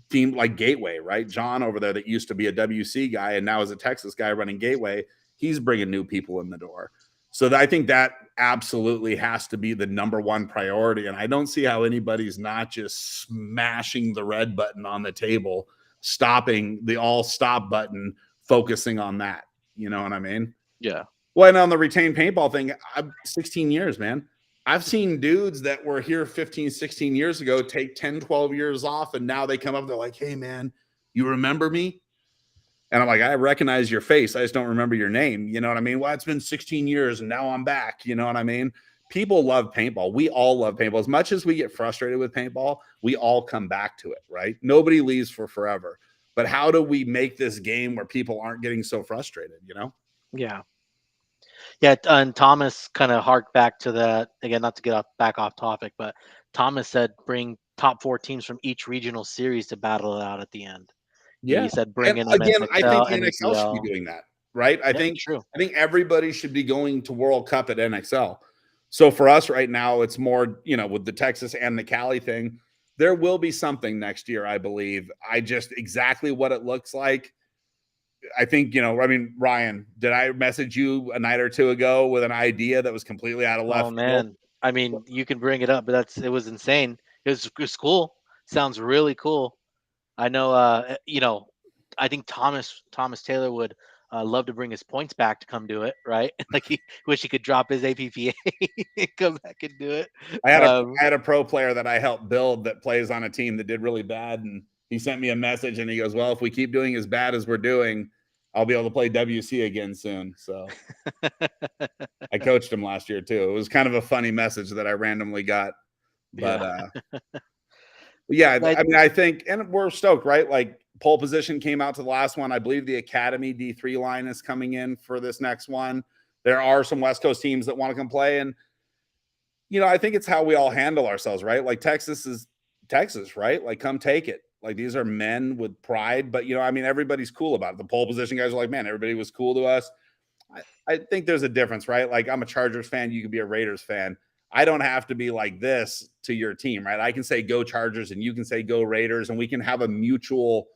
Team like Gateway, right? John over there that used to be a WC guy and now is a Texas guy running Gateway. He's bringing new people in the door. So I think that absolutely has to be the number one priority. And I don't see how anybody's not just smashing the red button on the table, stopping the all stop button, focusing on that. You know what I mean? Yeah. Well, and on the retained paintball thing, I'm 16 years, man. I've seen dudes that were here 15, 16 years ago take 10, 12 years off, and now they come up, they're like, hey, man, you remember me? And I'm like, I recognize your face. I just don't remember your name. You know what I mean? Well, it's been 16 years, and now I'm back. You know what I mean? People love paintball. We all love paintball. As much as we get frustrated with paintball, we all come back to it, right? Nobody leaves for forever. But how do we make this game where people aren't getting so frustrated, Yeah. Yeah, and Thomas kind of harked back to that again, not to get back off topic, but Thomas said bring top 4 teams from each regional series to battle it out at the end. Yeah, he said bring in again, MSXL, I think NXL should be doing that, right? I think everybody should be going to World Cup at NXL. So for us right now, it's more with the Texas and the Cali thing. There will be something next year, I believe. I just exactly what it looks like. I think, Ryan, did I message you a night or two ago with an idea that was completely out of left field? Man. I mean, you can bring it up, but it was insane. It was cool. Sounds really cool. I know, I think Thomas Taylor would love to bring his points back to come do it, right? Like he wish he could drop his APPA and come back and do it. I had a pro player that I helped build that plays on a team that did really bad, and he sent me a message and he goes, well, if we keep doing as bad as we're doing, I'll be able to play WC again soon. So I coached him last year too. It was kind of a funny message that I randomly got. But yeah, I mean, I think, and we're stoked, right? Like Pole position came out to the last one. I believe the Academy D3 line is coming in for this next one. There are some West Coast teams that want to come play. And, I think it's how we all handle ourselves, right? Like Texas is Texas, right? Like, come take it. Like, these are men with pride. But, everybody's cool about it. The pole position guys are like, man, everybody was cool to us. I think there's a difference, right? Like, I'm a Chargers fan. You can be a Raiders fan. I don't have to be like this to your team, right? I can say go Chargers and you can say go Raiders, and we can have a mutual.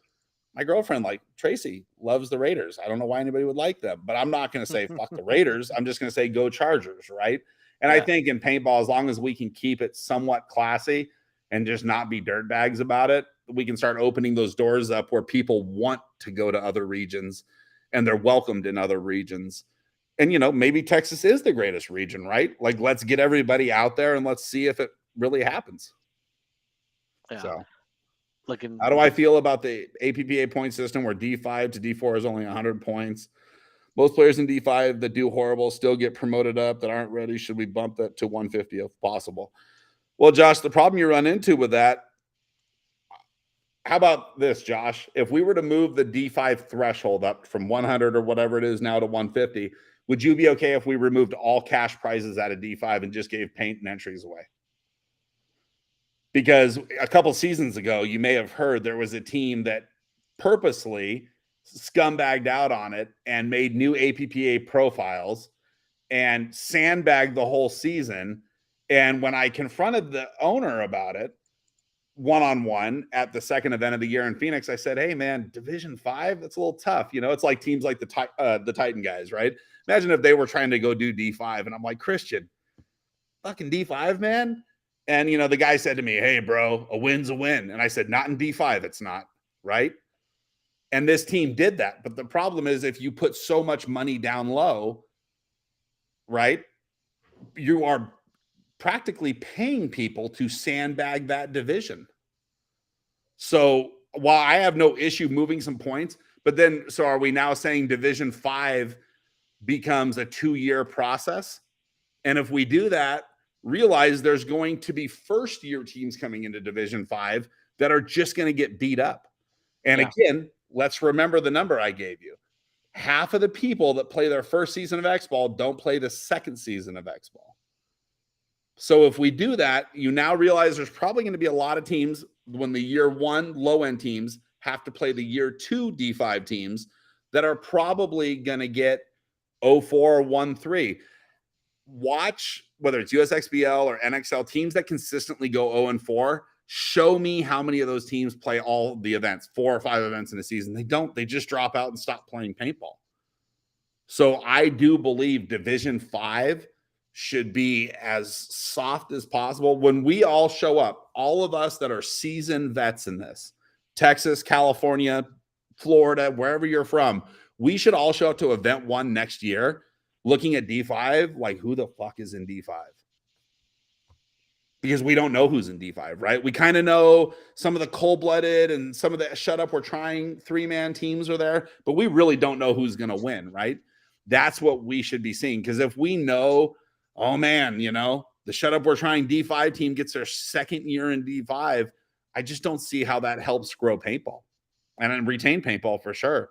My girlfriend, like Tracy, loves the Raiders. I don't know why anybody would like them, but I'm not going to say fuck the Raiders. I'm just going to say go Chargers, right? And I think in paintball, as long as we can keep it somewhat classy and just not be dirtbags about it, we can start opening those doors up where people want to go to other regions and they're welcomed in other regions. And, maybe Texas is the greatest region, right? Like, let's get everybody out there and let's see if it really happens. Yeah. So, looking. How do I feel about the APPA point system where D5 to D4 is only 100 points? Most players in D5 that do horrible still get promoted up that aren't ready. Should we bump that to 150 if possible? Well, Josh, the problem you run into with that, how about this, Josh? If we were to move the D5 threshold up from 100 or whatever it is now to 150, would you be okay if we removed all cash prizes out of D5 and just gave paint and entries away? Because a couple seasons ago, you may have heard there was a team that purposely scumbagged out on it and made new APPA profiles and sandbagged the whole season. And when I confronted the owner about it, one-on-one at the second event of the year in Phoenix, I said, hey, man, Division 5, that's a little tough. It's like teams like the Titan guys, right? Imagine if they were trying to go do D5. And I'm like, Christian, fucking D5, man. And, the guy said to me, hey, bro, a win's a win. And I said, not in D5, it's not, right? And this team did that. But the problem is if you put so much money down low, right, you are practically paying people to sandbag that division. So while I have no issue moving some points, but then, so are we now saying Division 5 becomes a 2-year process? And if we do that, realize there's going to be first-year teams coming into Division 5 that are just going to get beat up. And again, let's remember the number I gave you. Half of the people that play their first season of X-Ball don't play the second season of X-Ball. So if we do that, you now realize there's probably going to be a lot of teams when the year 1 low-end teams have to play the year 2 D5 teams that are probably going to get 0-4 or 1-3. Watch whether it's USXBL or NXL teams that consistently go 0-4. Show me how many of those teams play all the events, 4 or 5 events in a season. They don't. They just drop out and stop playing paintball. So I do believe Division 5 should be as soft as possible. When we all show up, all of us that are seasoned vets in this, Texas, California, Florida, wherever you're from, we should all show up to event 1 next year looking at D5 like, who the fuck is in D5? Because we don't know who's in D5, right? We kind of know some of the cold-blooded and some of the shut up, we're trying 3-man teams are there, but we really don't know who's going to win, right? That's what we should be seeing. Because if we know, oh man, the shut up, we're trying D5 team gets their second year in D5, I just don't see how that helps grow paintball and then retain paintball for sure.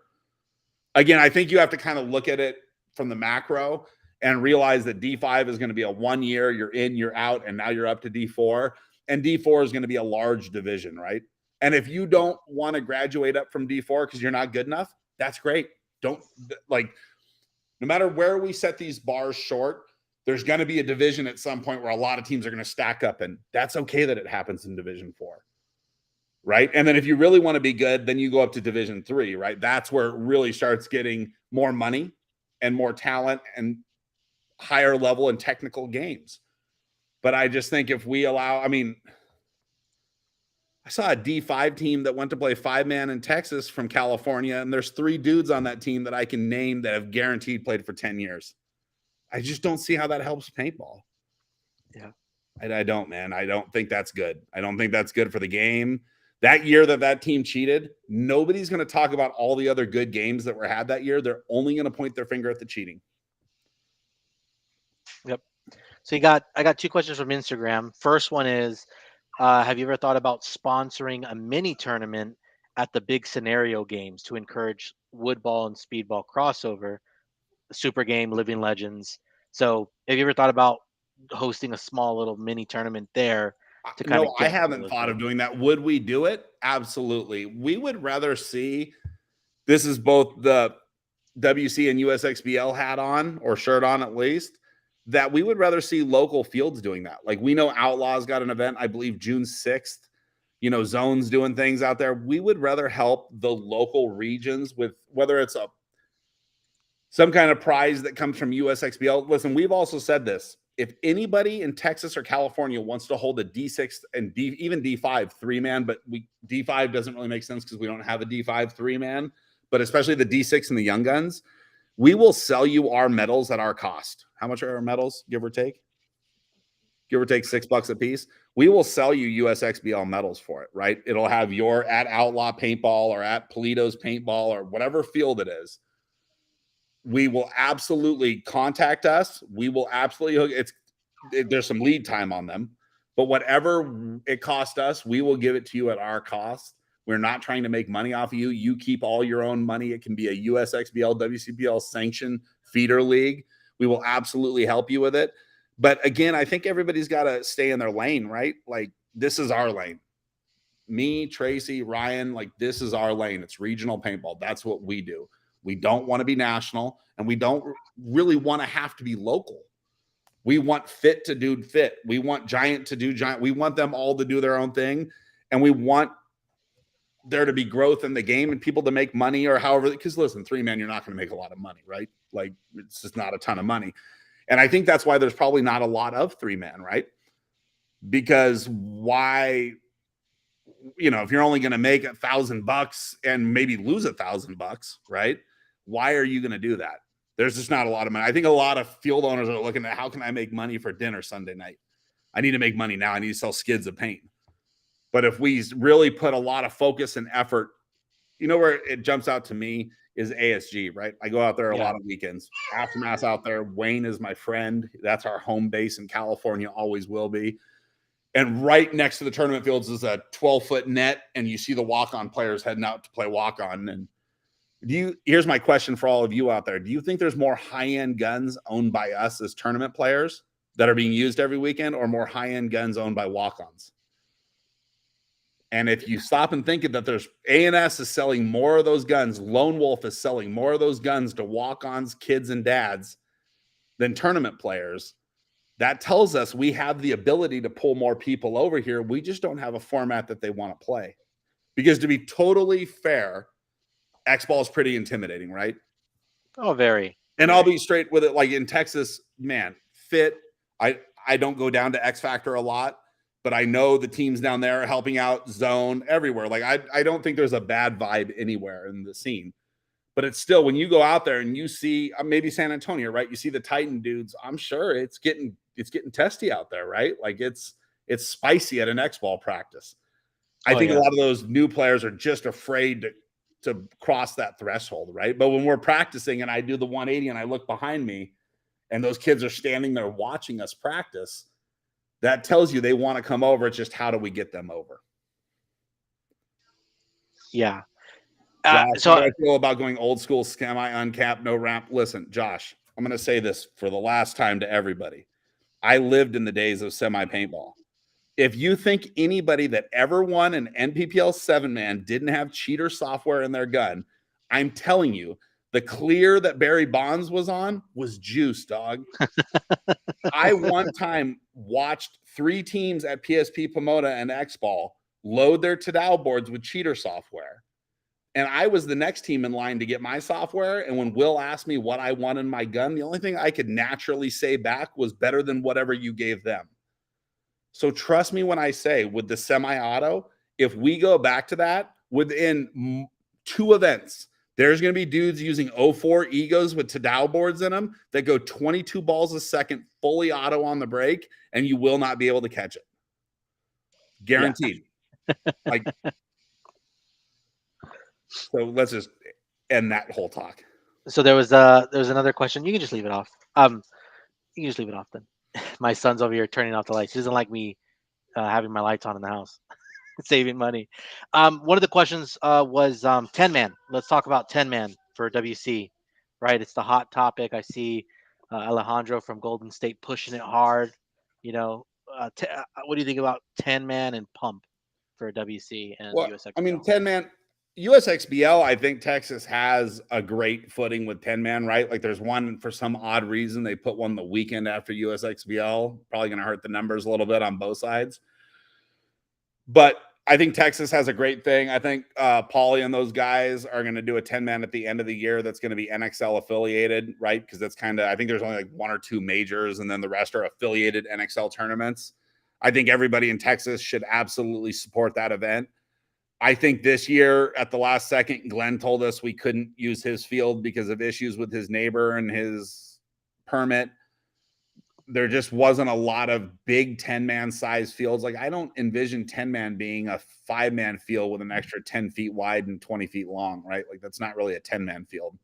Again, I think you have to kind of look at it from the macro and realize that D5 is going to be a 1 year, you're in, you're out, and now you're up to D4. And D4 is going to be a large division, right? And if you don't want to graduate up from D4 because you're not good enough, that's great. Don't, like, no matter where we set these bars short, there's going to be a division at some point where a lot of teams are going to stack up, and that's okay that it happens in Division 4. Right. And then if you really want to be good, then you go up to Division 3, right? That's where it really starts getting more money and more talent and higher level and technical games. But I just think if we allow, I saw a D5 team that went to play 5-man in Texas from California, and there's 3 dudes on that team that I can name that have guaranteed played for 10 years. I just don't see how that helps paintball. Yeah. I don't, man. I don't think that's good. I don't think that's good for the game. That year that team cheated, nobody's going to talk about all the other good games that were had that year. They're only going to point their finger at the cheating. Yep. So I got 2 questions from Instagram. First one is, have you ever thought about sponsoring a mini tournament at the big scenario games to encourage wood ball and speedball crossover, super game, living legends. So have you ever thought about hosting a small little mini tournament there to kind No, of I get people haven't to thought of join? doing that. Would we do it? Absolutely. We would rather see, this is both the WC and USXBL hat on, or shirt on at least, that we would rather see local fields doing that. Like, we know Outlaw's got an event, I believe June 6th. Zone's doing things out there. We would rather help the local regions with, whether it's some kind of prize that comes from USXBL. Listen, we've also said this. If anybody in Texas or California wants to hold a D6 and even D5 3-man, but D5 doesn't really make sense because we don't have a D5 3-man, but especially the D6 and the Young Guns, we will sell you our medals at our cost. How much are our medals, give or take? Give or take $6 a piece. We will sell you USXBL medals for it, right? It'll have your at Outlaw Paintball or at Polito's Paintball or whatever field it is. We will absolutely contact us. We will absolutely there's some lead time on them, but whatever it cost us, we will give it to you at our cost. We're not trying to make money off of you. You keep all your own money. It can be a USXBL, WCPL sanctioned feeder league. We will absolutely help you with it. But again, I think everybody's got to stay in their lane, right? Like, this is our lane. Me, Tracy, Ryan, like, this is our lane. It's regional paintball. That's what we do. We don't want to be national, and we don't really want to have to be local. We want fit to do fit. We want giant to do giant. We want them all to do their own thing, and we want there to be growth in the game and people to make money, or however, because listen, 3-man, you're not going to make a lot of money, right? Like, it's just not a ton of money. And I think that's why there's probably not a lot of 3-man, right? Because why, if you're only going to make $1,000 and maybe lose $1,000, right? Why are you going to do that? There's just not a lot of money. I think a lot of field owners are looking at, how can I make money for dinner Sunday night? I need to make money now. I need to sell skids of paint. But if we really put a lot of focus and effort, where it jumps out to me is ASG, right? I go out there a lot of weekends. Aftermath out there. Wayne is my friend. That's our home base in California, always will be. And right next to the tournament fields is a 12-foot net, and you see the walk-on players heading out to play walk-on. And here's my question for all of you out there. Do you think there's more high-end guns owned by us as tournament players that are being used every weekend, or more high-end guns owned by walk-ons? And if you stop and think that there's A&S is selling more of those guns, Lone Wolf is selling more of those guns to walk-ons, kids, and dads than tournament players, that tells us we have the ability to pull more people over here. We just don't have a format that they want to play. Because to be totally fair, X-Ball is pretty intimidating, right? Oh, very. And very. I'll be straight with it. Like, in Texas, man, fit. I don't go down to X Factor a lot, but I know the teams down there are helping out, Zone, everywhere. Like, I don't think there's a bad vibe anywhere in the scene. But it's still, when you go out there and you see maybe San Antonio, right? You see the Titan dudes. I'm sure it's getting testy out there, right? Like, it's spicy at an X-Ball practice. I think a lot of those new players are just afraid to cross that threshold, right? But when we're practicing and I do the 180 and I look behind me and those kids are standing there watching us practice, that tells you they want to come over. It's just, how do we get them over? Yeah. Josh, how do I feel about going old school, semi-uncapped, no ramp? Listen, Josh, I'm going to say this for the last time to everybody. I lived in the days of semi-paintball. If you think anybody that ever won an NPPL 7-man didn't have cheater software in their gun, I'm telling you, the clear that Barry Bonds was on was juice, dog. I one time watched 3 teams at PSP Pomona and X-Ball load their Tadao boards with cheater software. And I was the next team in line to get my software. And when Will asked me what I wanted in my gun, the only thing I could naturally say back was better than whatever you gave them. So trust me when I say, with the semi-auto, if we go back to that within 2 events, there's going to be dudes using 04 Egos with Tadao boards in them that go 22 balls a second, fully auto on the break, and you will not be able to catch it. Guaranteed. Yeah. Like, so let's just end that whole talk. So there was another question. You can just leave it off. You can just leave it off then. My son's over here turning off the lights. He doesn't like me having my lights on in the house. saving money. One of the questions was 10 man. Let's talk about 10 man for WC. Right, it's the hot topic. I see Alejandro from Golden State pushing it hard. You know, what do you think about 10 man and pump for WC and Well, I mean, USXBL? 10 man USXBL, I think Texas has a great footing with 10 man, right? Like there's one for some odd reason they put one the weekend after USXBL, probably going to hurt the numbers a little bit on both sides. But I think Texas has a great thing. I think Paulie and those guys are going to do a 10 man at the end of the year that's going to be NXL affiliated, right? Because that's kind of, I think there's only like one or two majors, and then the rest are affiliated NXL tournaments. I think everybody in Texas should absolutely support that event. I think this year at the last second, Glenn told us we couldn't use his field because of issues with his neighbor and his permit. There just wasn't a lot of big 10-man size fields. Like I don't envision 10-man being a 5-man field with an extra 10 feet wide and 20 feet long, right? Like that's not really a 10-man field.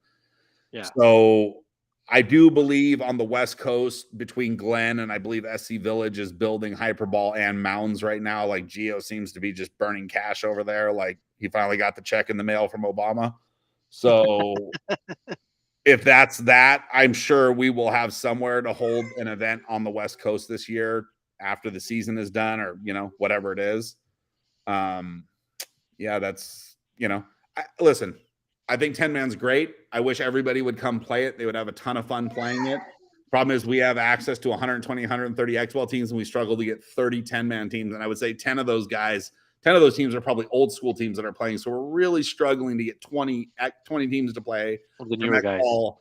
Yeah. So I do believe on the West Coast between Glenn and I believe SC Village is building hyperball and mounds right now. Like Geo seems to be just burning cash over there. Like he finally got the check in the mail from Obama. So if that's that, I'm sure we will have somewhere to hold an event on the West Coast this year after the season is done or, you know, whatever it is. Yeah, that's, you know, listen, I think 10 man's great. I wish everybody would come play it. They would have a ton of fun playing it. Problem is we have access to 120, 130 XBL teams, and we struggle to get 30 10-man teams. And I would say 10 of those teams are probably old school teams that are playing. So we're really struggling to get 20 teams to play The from newer guys. all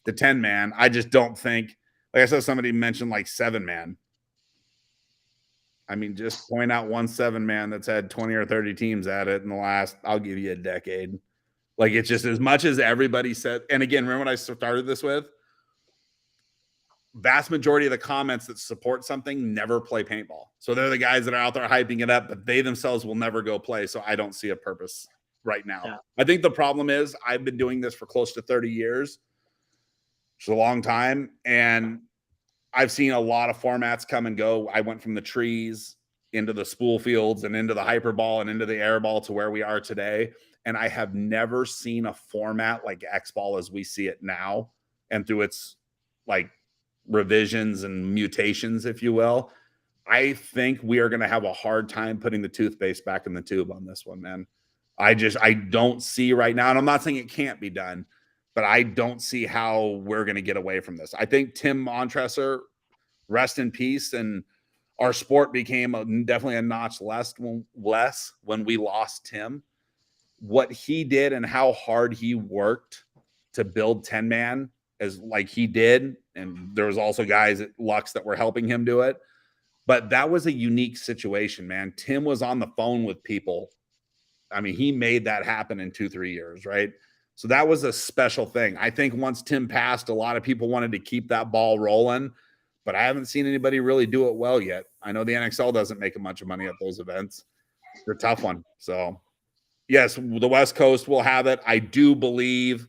the 10-man. I just don't think, like I saw somebody mention like 7-man. I mean, just point out one 7-man that's had 20 or 30 teams at it in the last, I'll give you a decade. Like it's just as much as everybody said. And again, remember what I started this with? Vast majority of the comments that support something never play paintball. So they're the guys that are out there hyping it up, but they themselves will never go play. So I don't see a purpose right now. Yeah. I think the problem is I've been doing this for close to 30 years. It's a long time. And I've seen a lot of formats come and go. I went from the trees into the spool fields and into the hyperball and into the airball to where we are today. And I have never seen a format like X-Ball as we see it now and through its like revisions and mutations, if you will. I think we are going to have a hard time putting the toothpaste back in the tube on this one, man. I don't see right now, and I'm not saying it can't be done, but I don't see how we're going to get away from this. I think Tim Montresor, rest in peace, and our sport became definitely a notch less when we lost Tim. What he did and how hard he worked to build 10-man as like he did, and there was also guys at Lux that were helping him do it, but that was a unique situation, man. Tim was on the phone with people. I mean, he made that happen in 2-3 years, right? So that was a special thing. I think once Tim passed, a lot of people wanted to keep that ball rolling, but I haven't seen anybody really do it well yet. I know the NXL doesn't make a bunch of money at those events. They're a tough one. So yes, the West Coast will have it. I do believe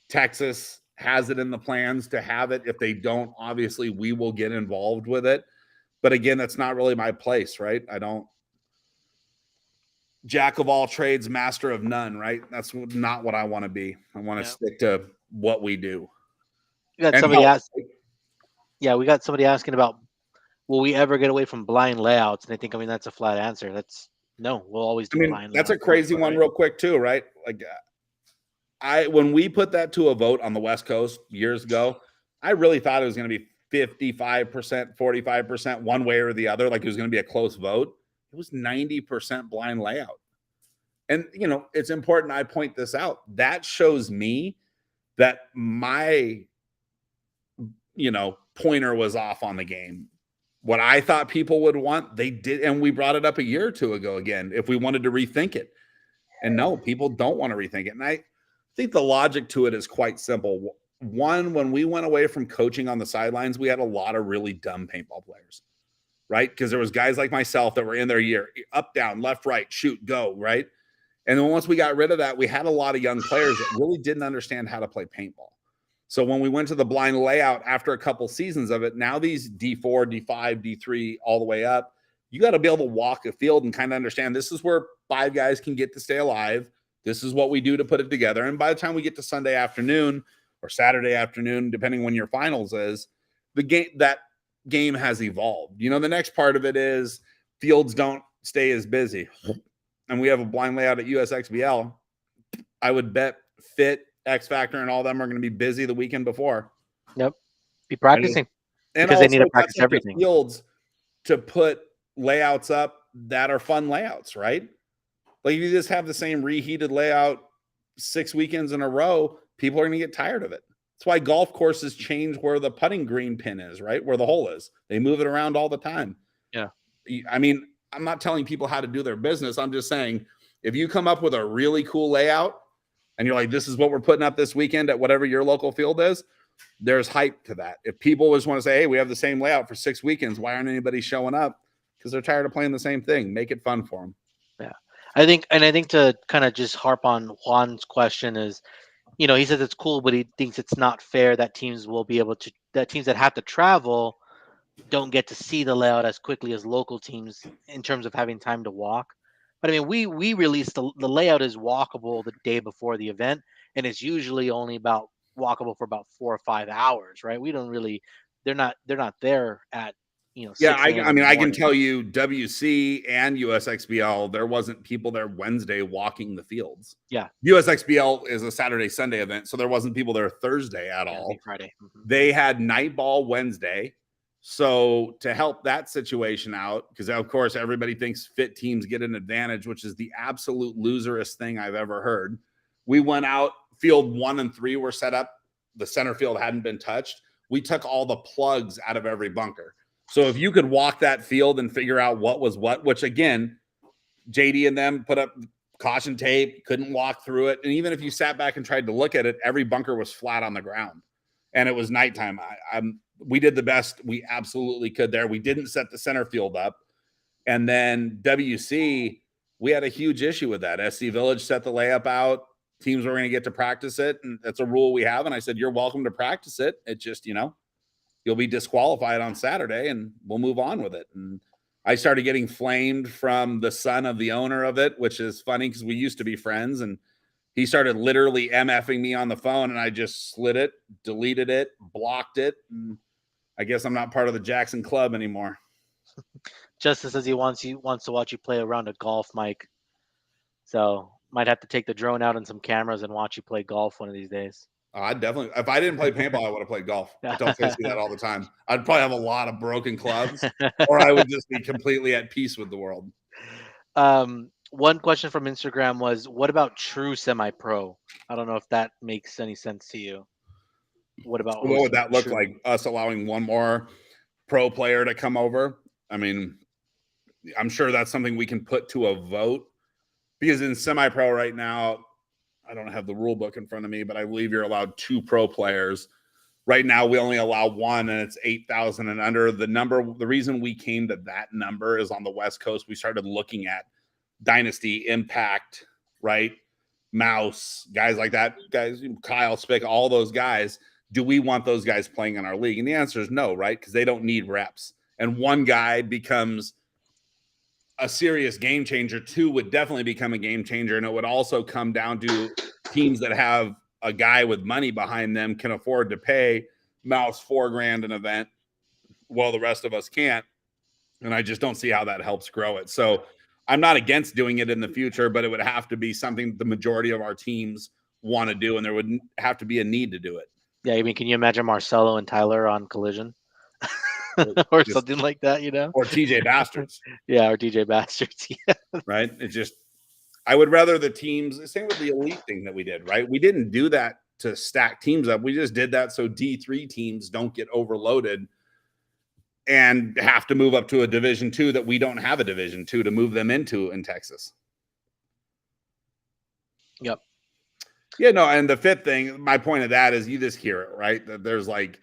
Texas has it in the plans to have it. If they don't, obviously we will get involved with it. But again, that's not really my place, right? I don't jack of all trades, master of none, right? That's not what I want to be. I want to stick to what we do. We got somebody yeah, we got somebody asking about will we ever get away from blind layouts? And I think, I mean, that's a flat answer. That's no, we'll always do blind that's layouts. A crazy one, right? Real quick, too, right? Like when we put that to a vote on the West Coast years ago, I really thought it was going to be 55%, 45%, one way or the other. Like it was going to be a close vote. It was 90% blind layout. And, you know, it's important I point this out. That shows me that my, you know, pointer was off on the game. What I thought people would want, they did. And we brought it up a year or two ago again, if we wanted to rethink it. And no, people don't want to rethink it. And I think the logic to it is quite simple. One, when we went away from coaching on the sidelines, we had a lot of really dumb paintball players, right? Because there was guys like myself that were in their year, up, down, left, right, shoot, go, right? And then once we got rid of that, we had a lot of young players that really didn't understand how to play paintball. So when we went to the blind layout after a couple seasons of it, now these D4, D5, D3, all the way up, you got to be able to walk a field and kind of understand this is where 5 guys can get to stay alive. This is what we do to put it together. And by the time we get to Sunday afternoon or Saturday afternoon, depending when your finals is, that game has evolved. The next part of it is fields don't stay as busy. And we have a blind layout at USXBL. I would bet Fit, X Factor, and all them are going to be busy the weekend before. Yep. Be practicing. And because also, they need to practice everything. Fields to put layouts up that are fun layouts, right? Like if you just have the same reheated layout 6 weekends in a row, people are going to get tired of it. That's why golf courses change where the putting green pin is, right? Where the hole is. They move it around all the time. Yeah. I mean, I'm not telling people how to do their business. I'm just saying, if you come up with a really cool layout and you're like, this is what we're putting up this weekend at whatever your local field is, there's hype to that. If people just want to say, hey, we have the same layout for 6 weekends, why aren't anybody showing up? Because they're tired of playing the same thing. Make it fun for them. Yeah. I think to kind of just harp on Juan's question is, he says it's cool, but he thinks it's not fair that teams that have to travel don't get to see the layout as quickly as local teams in terms of having time to walk. But I mean, we released the layout is walkable the day before the event, and it's usually only about walkable for about 4 or 5 hours, right? We don't really, they're not there at 6 I mean, I can tell you WC and USXBL, there wasn't people there Wednesday walking the fields. Yeah. USXBL is a Saturday, Sunday event, so there wasn't people there Thursday at all. Friday. Mm-hmm. They had night ball Wednesday. So to help that situation out, because of course everybody thinks fit teams get an advantage, which is the absolute loserest thing I've ever heard. We went out, field 1 and 3 were set up. The center field hadn't been touched. We took all the plugs out of every bunker. So if you could walk that field and figure out what was what, which again, JD and them put up caution tape, couldn't walk through it. And even if you sat back and tried to look at it, every bunker was flat on the ground. And it was nighttime. We did the best we absolutely could there. We didn't set the center field up. And then WC, we had a huge issue with that. SC Village set the layup out. Teams were going to get to practice it. And that's a rule we have. And I said, you're welcome to practice it. It just, you'll be disqualified on Saturday and we'll move on with it. And I started getting flamed from the son of the owner of it, which is funny because we used to be friends. And he started literally MFing me on the phone and I just slid it, deleted it, blocked it. And I guess I'm not part of the Jackson Club anymore. Justin says he wants to watch you play a round of golf, Mike. So might have to take the drone out and some cameras and watch you play golf one of these days. I definitely, if I didn't play paintball, I would have played golf. I don't say that all the time. I'd probably have a lot of broken clubs, or I would just be completely at peace with the world. One question from Instagram was, what about true semi-pro? I don't know if that makes any sense to you. What would that look like? Us allowing one more pro player to come over? I mean, I'm sure that's something we can put to a vote, because in semi-pro right now, I don't have the rule book in front of me, but I believe you're allowed 2 pro players. Right now, we only allow 1, and it's 8,000 and under. The reason we came to that number is on the West Coast, we started looking at Dynasty, Impact, right? Mouse, guys like that, guys, Kyle Spick, all those guys. Do we want those guys playing in our league? And the answer is no, right? Because they don't need reps. And one guy becomes a serious game changer. 2 would definitely become a game changer. And it would also come down to teams that have a guy with money behind them can afford to pay Mouse $4,000 an event while the rest of us can't. And I just don't see how that helps grow it. So I'm not against doing it in the future, but it would have to be something the majority of our teams want to do. And there would have to be a need to do it. Yeah. I mean, can you imagine Marcelo and Tyler on Collision? Or something like that, or TJ Bastards. Yeah, or DJ Bastards. Yeah. Right. It's just, I would rather the teams, same with the elite thing that we did, right? We didn't do that to stack teams up. We just did that so D3 teams don't get overloaded and have to move up to a Division 2 that we don't have a Division 2 to move them into in Texas. Yep. Yeah, no, and the fifth thing, my point of that is you just hear it, right? That there's like,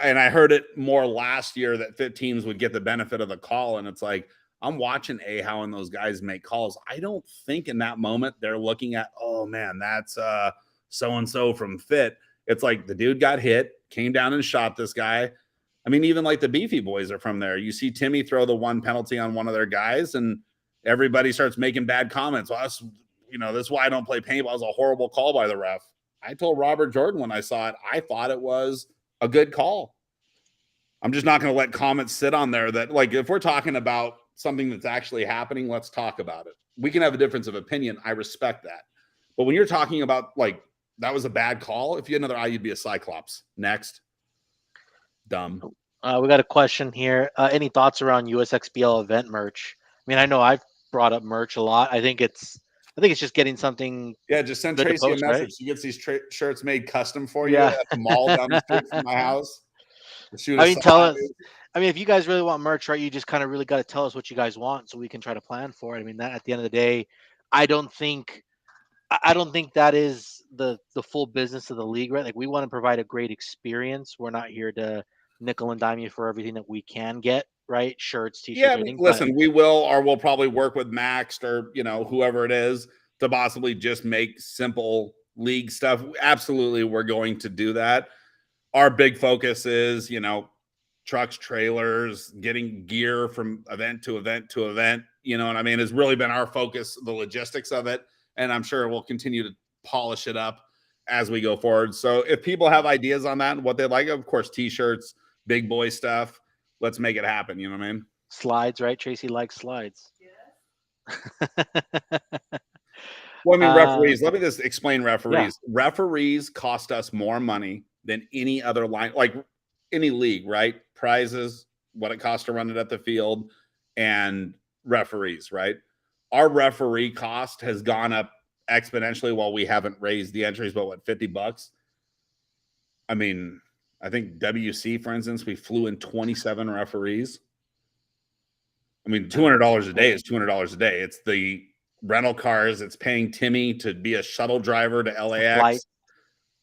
and I heard it more last year that fit teams would get the benefit of the call. And it's like, I'm watching Ahau and those guys make calls. I don't think in that moment they're looking at, oh man, that's so-and-so from fit. It's like the dude got hit, came down and shot this guy. I mean, even like the Beefy Boys are from there. You see Timmy throw the one penalty on one of their guys, and everybody starts making bad comments. Well, that's, this is why I don't play paintball. It was a horrible call by the ref. I told Robert Jordan when I saw it, I thought it was a good call. I'm just not going to let comments sit on there that, like, if we're talking about something that's actually happening, let's talk about it. We can have a difference of opinion. I respect that. But when you're talking about, like, that was a bad call, if you had another eye, you'd be a Cyclops. Next. Dumb. We got a question here. Any thoughts around USXBL event merch? I mean, I know I've brought up merch a lot. I think it's just getting something. Yeah, just send good to Tracy a post, right? message. She gets these shirts made custom for you Yeah. at the mall down the street from my house. Shoot I us mean, some tell high us. news. I mean, if you guys really want merch, right, you just kind of really got to tell us what you guys want so we can try to plan for it. I mean, that at the end of the day, I don't think that is the full business of the league, right? Like, we want to provide a great experience. We're not here to nickel and dime you for everything that we can get, right? Shirts, Yeah, t-shirts, I mean, everything. But listen, we'll probably work with Max or, whoever it is to possibly just make simple league stuff. Absolutely, we're going to do that. Our big focus is, trucks, trailers, getting gear from event to event to event. You know what I mean? Has really been our focus, the logistics of it. And I'm sure we'll continue to polish it up as we go forward. So if people have ideas on that and what they like, of course, t-shirts, big boy stuff, let's make it happen. You know what I mean? slides, right? Tracy likes slides. Well, I mean, uh, referees, let me just explain yeah, referees. Referees cost us more money than any other line, like any league, right? Prizes, what it costs to run it at the field, and referees, right? Our referee cost has gone up exponentially while we haven't raised the entries, but what, $50? I mean, I think WC, for instance, we flew in 27 referees. I mean, $200 a day is $200 a day. It's the rental cars. It's paying Timmy to be a shuttle driver to LAX,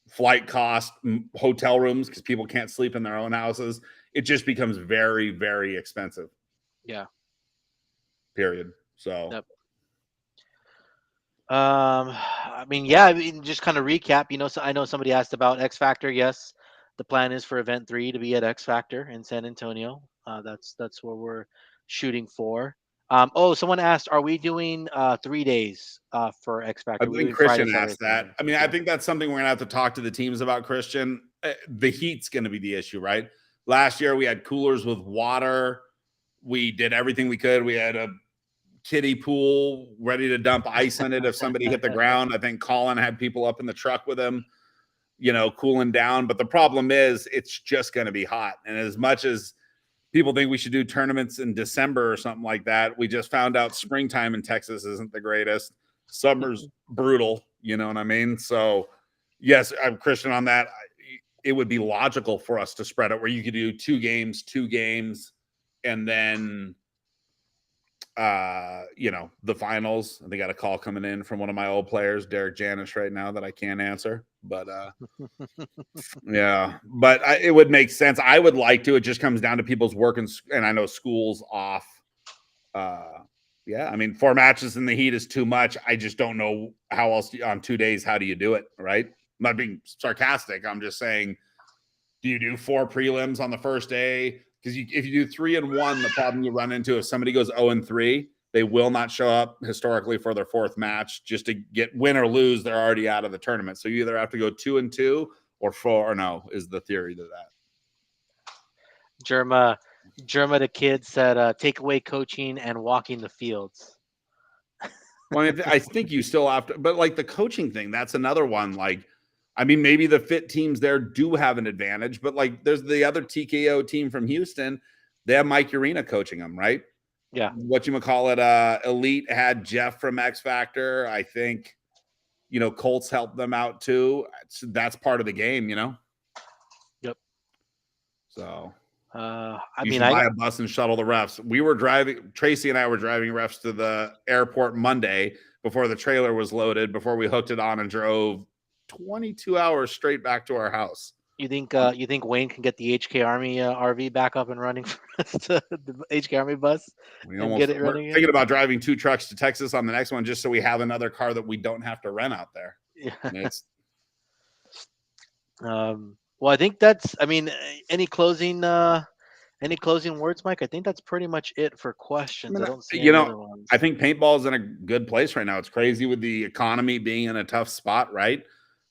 flight cost, hotel rooms because people can't sleep in their own houses. It just becomes very, very expensive. yeah. Period. So, Yep. I mean, yeah. I mean, just kind of recap. So I know somebody asked about X Factor. Yes, the plan is for Event 3 to be at X Factor in San Antonio. That's where we're shooting for. Someone asked, are we doing 3 days for X I Factor? We're think doing Friday, Christian Saturday, asked that. Sunday. I mean, I Yeah. think that's something we're going to have to talk to the teams about, Christian. The heat's going to be the issue, right? Last year, we had coolers with water. We did everything we could. We had a kiddie pool ready to dump ice in it if somebody hit the ground. I think Colin had people up in the truck with him, cooling down. But the problem is it's just going to be hot. And as much as people think we should do tournaments in December or something like that, we just found out springtime in Texas isn't the greatest. Summer's brutal. You know what I mean? So, yes, I'm Christian on that. It would be logical for us to spread it where you could do two games, and then the finals. They got a call coming in from one of my old players, Derek Janish, right now that I can't answer. But yeah, but it would make sense. I would like to. It just comes down to people's work and I know school's off. Yeah, I mean, 4 matches in the heat is too much. I just don't know how else on 2 days. How do you do it? Right? I'm not being sarcastic. I'm just saying, do you do 4 prelims on the first day? Because if you do 3 and 1, the problem you run into if somebody goes 0 and 3, they will not show up historically for their 4th match. Just to get win or lose, they're already out of the tournament. So you either have to go 2 and 2 or 4 or no is the theory to that. Germa the kid said, take away coaching and walking the fields. Well, I think you still have to, but like the coaching thing, that's another one. Like, I mean, maybe the fit teams there do have an advantage, but like there's the other TKO team from Houston. They have Mike Urena coaching them, right? Yeah. Elite had Jeff from X Factor. I think, Colts helped them out too. That's part of the game, Yep. So I you mean, should buy a bus and shuttle the refs. Tracy and I were driving refs to the airport Monday before the trailer was loaded, before we hooked it on and drove 22 hours straight back to our house. You think Wayne can get the HK Army RV back up and running for us to the HK Army bus and get it running? We're thinking about driving 2 trucks to Texas on the next one just so we have another car that we don't have to rent out there. Yeah. Well, I think that's. I mean, any closing Any closing words, Mike? I think that's pretty much it for I questions. mean, I don't see you any know, other I ones. think paintball is in a good place right now. It's crazy with the economy being in a tough spot, right?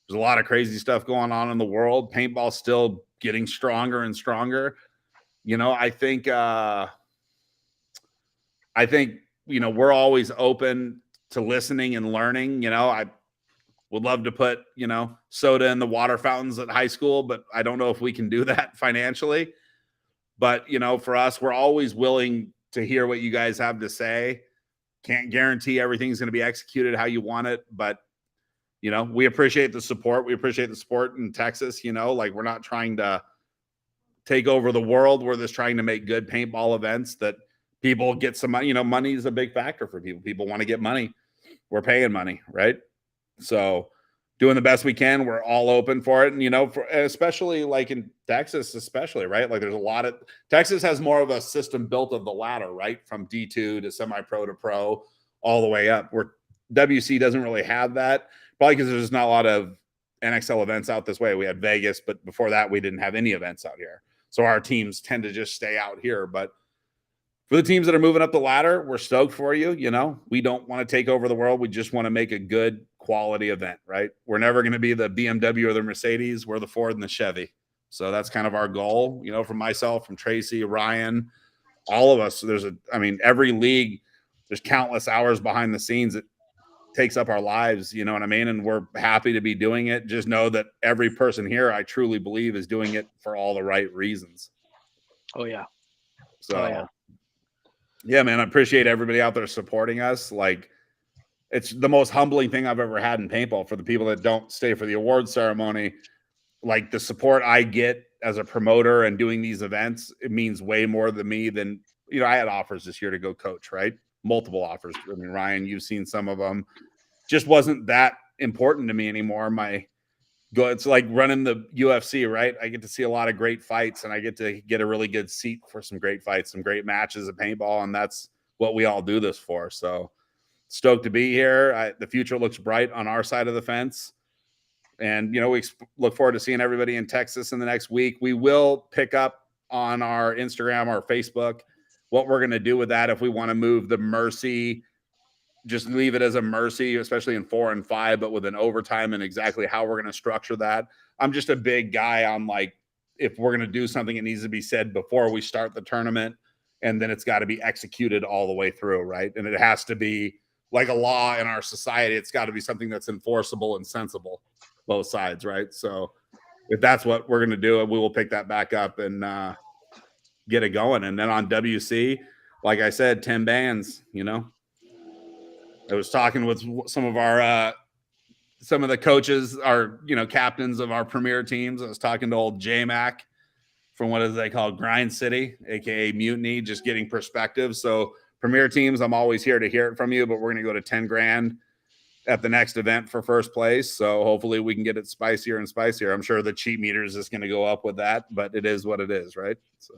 There's a lot of crazy stuff going on in the world. Paintball's still getting stronger and stronger. You know, I think, we're always open to listening and learning. I would love to put, soda in the water fountains at high school, but I don't know if we can do that financially. But, for us, we're always willing to hear what you guys have to say. Can't guarantee everything's going to be executed how you want it, but we appreciate the support. We appreciate the support in Texas. Like, we're not trying to take over the world. We're just trying to make good paintball events that people get some money. Money is a big factor for people. People want to get money. We're paying money, right? So doing the best we can. We're all open for it. And, especially like in Texas, especially, right? Like, there's a lot of Texas has more of a system built of the ladder, right? From D2 to semi-pro to pro, all the way up, where WC doesn't really have that. Probably because there's not a lot of NXL events out this way. We had Vegas, but before that, we didn't have any events out here. So our teams tend to just stay out here. But for the teams that are moving up the ladder, we're stoked for you. We don't want to take over the world. We just want to make a good quality event, right? We're never going to be the BMW or the Mercedes. We're the Ford and the Chevy. So that's kind of our goal, from myself, from Tracy, Ryan, all of us. Every league, there's countless hours behind the scenes that takes up our lives, you know what I mean? And we're happy to be doing it. Just know that every person here, I truly believe, is doing it for all the right reasons. Oh yeah. So Oh yeah. yeah, man, I appreciate everybody out there supporting us. Like, it's the most humbling thing I've ever had in paintball. For the people that don't stay for the award ceremony, like, the support I get as a promoter and doing these events, it means way more to me than, I had offers this year to go coach, right? Multiple offers. I mean, Ryan, you've seen some of them. Just wasn't that important to me anymore. It's like running the UFC, right? I get to see a lot of great fights, and I get to get a really good seat for some great fights, some great matches of paintball, and that's what we all do this for. So stoked to be here. The future looks bright on our side of the fence. And, we look forward to seeing everybody in Texas in the next week. We will pick up on our Instagram or Facebook what we're going to do with that. If we want to move the Mercy, just leave it as a Mercy, especially in 4 and 5, but with an overtime, and exactly how we're going to structure that. I'm just a big guy on, like, if we're going to do something, it needs to be said before we start the tournament, and then it's got to be executed all the way through, right? And it has to be like a law in our society. It's got to be something that's enforceable and sensible, both sides, right? So if that's what we're going to do, we will pick that back up and get it going. And then on WC, like I said, 10 bands, I was talking with some of the coaches, our, captains of our premier teams. I was talking to old J-Mac from what is they call Grind City, aka Mutiny, just getting perspective. So premier teams, I'm always here to hear it from you, but we're going to go to 10 grand at the next event for first place. So hopefully we can get it spicier and spicier. I'm sure the cheat meter is just going to go up with that, but it is what it is, right? So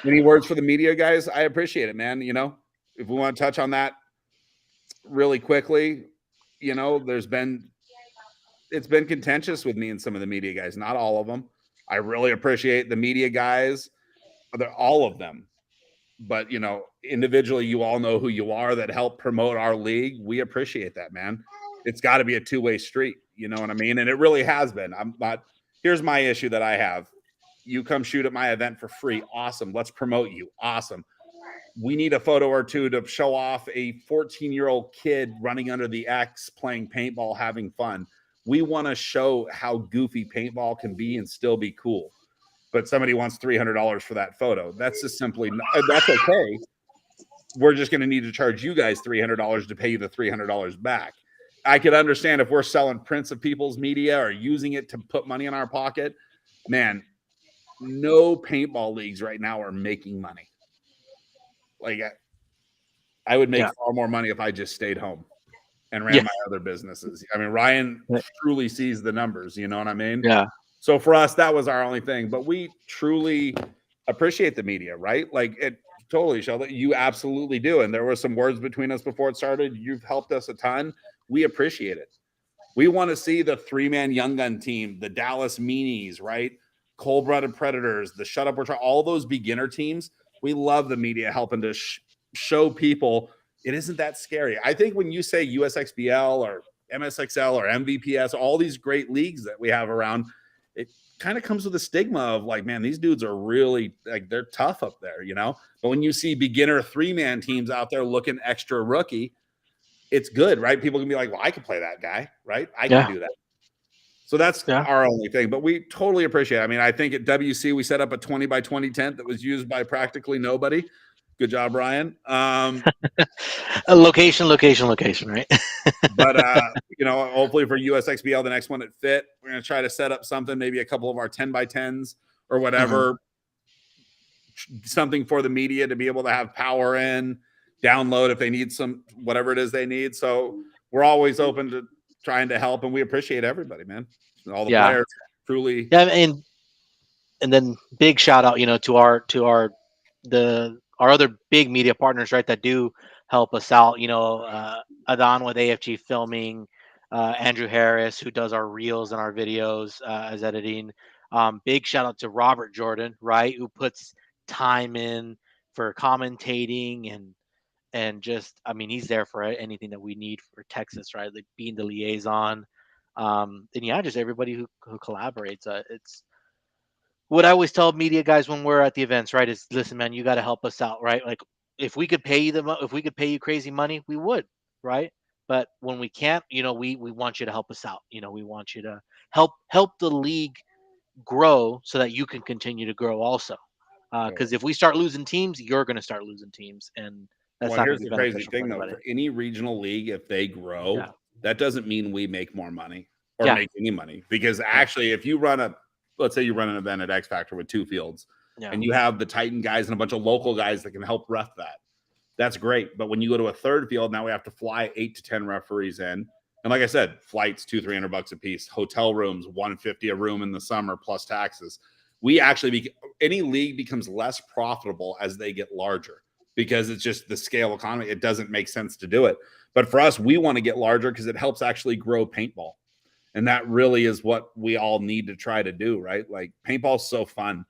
any words for the media guys? I appreciate it, man. If we want to touch on that really quickly, it's been contentious with me and some of the media guys, not all of them. I really appreciate the media guys, all of them. But, individually, you all know who you are that help promote our league. We appreciate that, man. It's got to be a two-way street. You know what I mean? And it really has been. Here's my issue that I have. You come shoot at my event for free. Awesome. Let's promote you. Awesome. We need a photo or two to show off a 14-year-old kid running under the X, playing paintball, having fun. We want to show how goofy paintball can be and still be cool. But somebody wants $300 for that photo. That's just simply that's okay. We're just going to need to charge you guys $300 to pay you the $300 back. I could understand if we're selling prints of people's media or using it to put money in our pocket. Man, no paintball leagues right now are making money. Like, I would make far more money if I just stayed home and ran my other businesses. I mean, Ryan truly sees the numbers, you know what I mean? Yeah. So for us, that was our only thing. But we truly appreciate the media, right? Like, it totally, Sheldon, you absolutely do. And there were some words between us before it started. You've helped us a ton. We appreciate it. We want to see the 3-man Young Gun team, the Dallas Meanies, right? Cold-Blooded Predators, the Shut Up We're Trying, all those beginner teams. We love the media helping to show people it isn't that scary. I think when you say USXBL or MSXL or MVPS, all these great leagues that we have around, it kind of comes with a stigma of like, man, these dudes are really like, they're tough up there, you know? But when you see beginner 3-man teams out there looking extra rookie, it's good, right? People can be like, well, I can play that guy, right? I can do that. So that's our only thing, but we totally appreciate it. I mean, I think at WC, we set up a 20 by 20 tent that was used by practically nobody. Good job, Ryan. Location, right? But, you know, hopefully for USXBL, the next one at Fit, we're going to try to set up something, maybe a couple of our 10 by 10s or whatever, something for the media to be able to have power in, download if they need some, whatever it is they need. So we're always open to trying to help, and we appreciate everybody, man. All the players, truly. Yeah, and then big shout out, you know, to our other big media partners, right, that do help us out. You know, Adon with AFG Filming, Andrew Harris, who does our reels and our videos as editing. Big shout out to Robert Jordan, right, who puts time in for commentating and just, I mean, he's there for anything that we need for Texas, right? Like being the liaison. And yeah, just everybody who collaborates. It's what I always tell media guys when we're at the events, right? Is listen, man, you got to help us out, right? Like if we could pay you if we could pay you crazy money, we would, right? But when we can't, you know, we want you to help us out. You know, we want you to help the league grow so that you can continue to grow also. Because if we start losing teams, you're going to start losing teams, and that's not going Here's to be the crazy beneficial for thing, though. anybody. For any regional league, if they grow, that doesn't mean we make more money or Yeah. make any money. Because actually, if you run let's say you run an event at X Factor with 2 fields, and you have the Titan guys and a bunch of local guys that can help ref that, that's great. But when you go to a third field, now we have to fly 8 to 10 referees in. And like I said, flights, $200-$300 a piece, hotel rooms, $150 a room in the summer plus taxes. We actually, any league becomes less profitable as they get larger because it's just the scale economy. It doesn't make sense to do it. But for us, we want to get larger because it helps actually grow paintball. And that really is what we all need to try to do, right? Like paintball's so fun.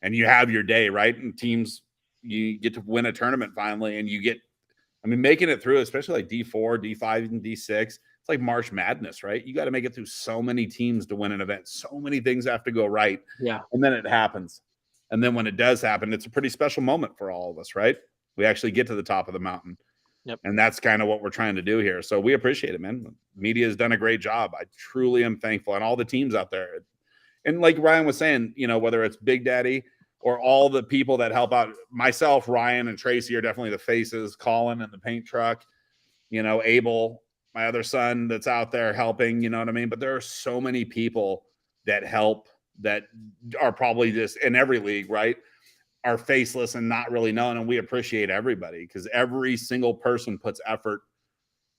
And you have your day, right? And teams, you get to win a tournament finally, and you get, I mean, making it through, especially like D4, D5, and D6, it's like March Madness, right? You got to make it through so many teams to win an event. So many things have to go right. Yeah. And then it happens. And then when it does happen, it's a pretty special moment for all of us, right? We actually get to the top of the mountain. Yep. And that's kind of what we're trying to do here. So we appreciate it, man. Media has done a great job. I truly am thankful. And all the teams out there. And like Ryan was saying, you know, whether it's Big Daddy or all the people that help out, myself, Ryan, and Tracy are definitely the faces, Colin and the paint truck, you know, Abel, my other son that's out there helping, you know what I mean? But there are so many people that help that are probably just in every league, right? Are faceless and not really known. And we appreciate everybody because every single person puts effort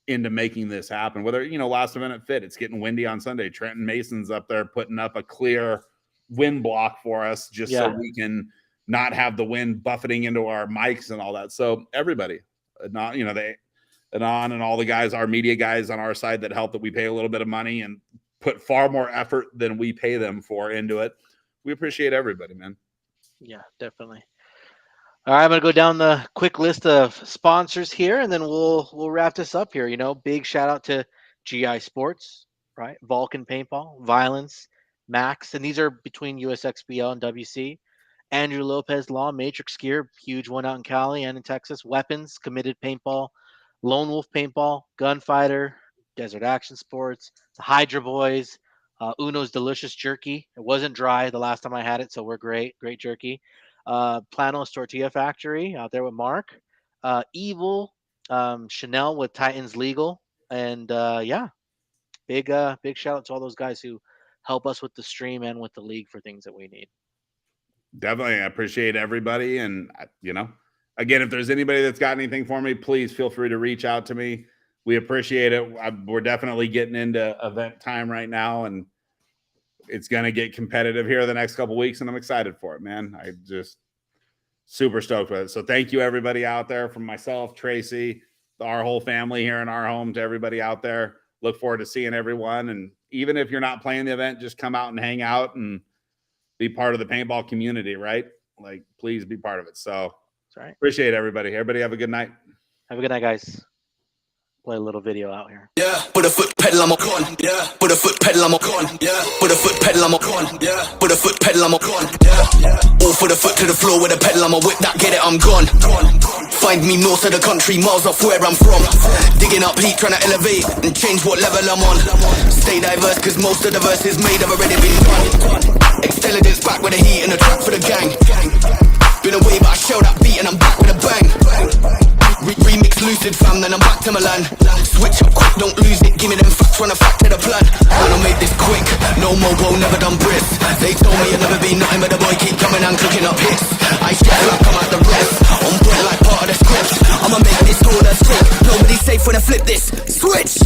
into making this happen. Whether, you know, last event at Fit, it's getting windy on Sunday. Trenton Mason's up there putting up a clear wind block for us just so we can not have the wind buffeting into our mics and all that. So everybody, not, you know, Anon and all the guys, our media guys on our side that help, that we pay a little bit of money and put far more effort than we pay them for into it. We appreciate everybody, man. Yeah, definitely. All right, I'm gonna go down the quick list of sponsors here, and then we'll wrap this up here. You know, big shout out to GI Sports, right? Vulcan Paintball, Violence, Max, and these are between USXBL and WC. Andrew Lopez Law, Matrix Gear, huge one out in Cali and in Texas. Weapons, Committed Paintball, Lone Wolf Paintball, Gunfighter, Desert Action Sports, the Hydra Boys, Uno's Delicious Jerky. It wasn't dry the last time I had it, so we're great jerky. Planos Tortilla Factory out there with Mark, Evil, Chanel with Titans Legal, and yeah, big shout out to all those guys who help us with the stream and with the league for things that we need. Definitely, I appreciate everybody, and you know, again, if there's anybody that's got anything for me, please feel free to reach out to me. We appreciate it. We're definitely getting into event time right now, and it's going to get competitive here the next couple weeks, and I'm excited for it, man. I just super stoked with it. So thank you, everybody out there, from myself, Tracy, our whole family here in our home, to everybody out there. Look forward to seeing everyone. And even if you're not playing the event, just come out and hang out and be part of the paintball community, right? Like, please be part of it. So That's right. Appreciate everybody. Everybody have a good night. Have a good night, guys. Play a little video out here. Yeah, put a foot pedal, I'm a con. Yeah, put a foot pedal, I'm a con. Yeah, put a foot pedal, I'm a con. Yeah, put a foot pedal, I'm a con. Yeah, all for the foot to the floor with a pedal, I'm a whip that, get it, I'm gone. Find me north of the country, miles off where I'm from. Digging up heat, trying to elevate and change what level I'm on. Stay diverse, cause most of the verses made have already been done. Intelligence back with the heat and the track for the gang. Been away, but I shell that beat and I'm back with a bang. Remix lucid fam, then I'm back to Milan. Switch up quick, don't lose it, give me them facts, run a fact to the plan. Man, I made this quick, no mobo, never done brisk. They told me I'd never be nothing, but the boy keep coming and cooking up hits. I stress like I'm at the rest, on point like part of the script. I'ma make this all a stick, nobody's safe when I flip this switch.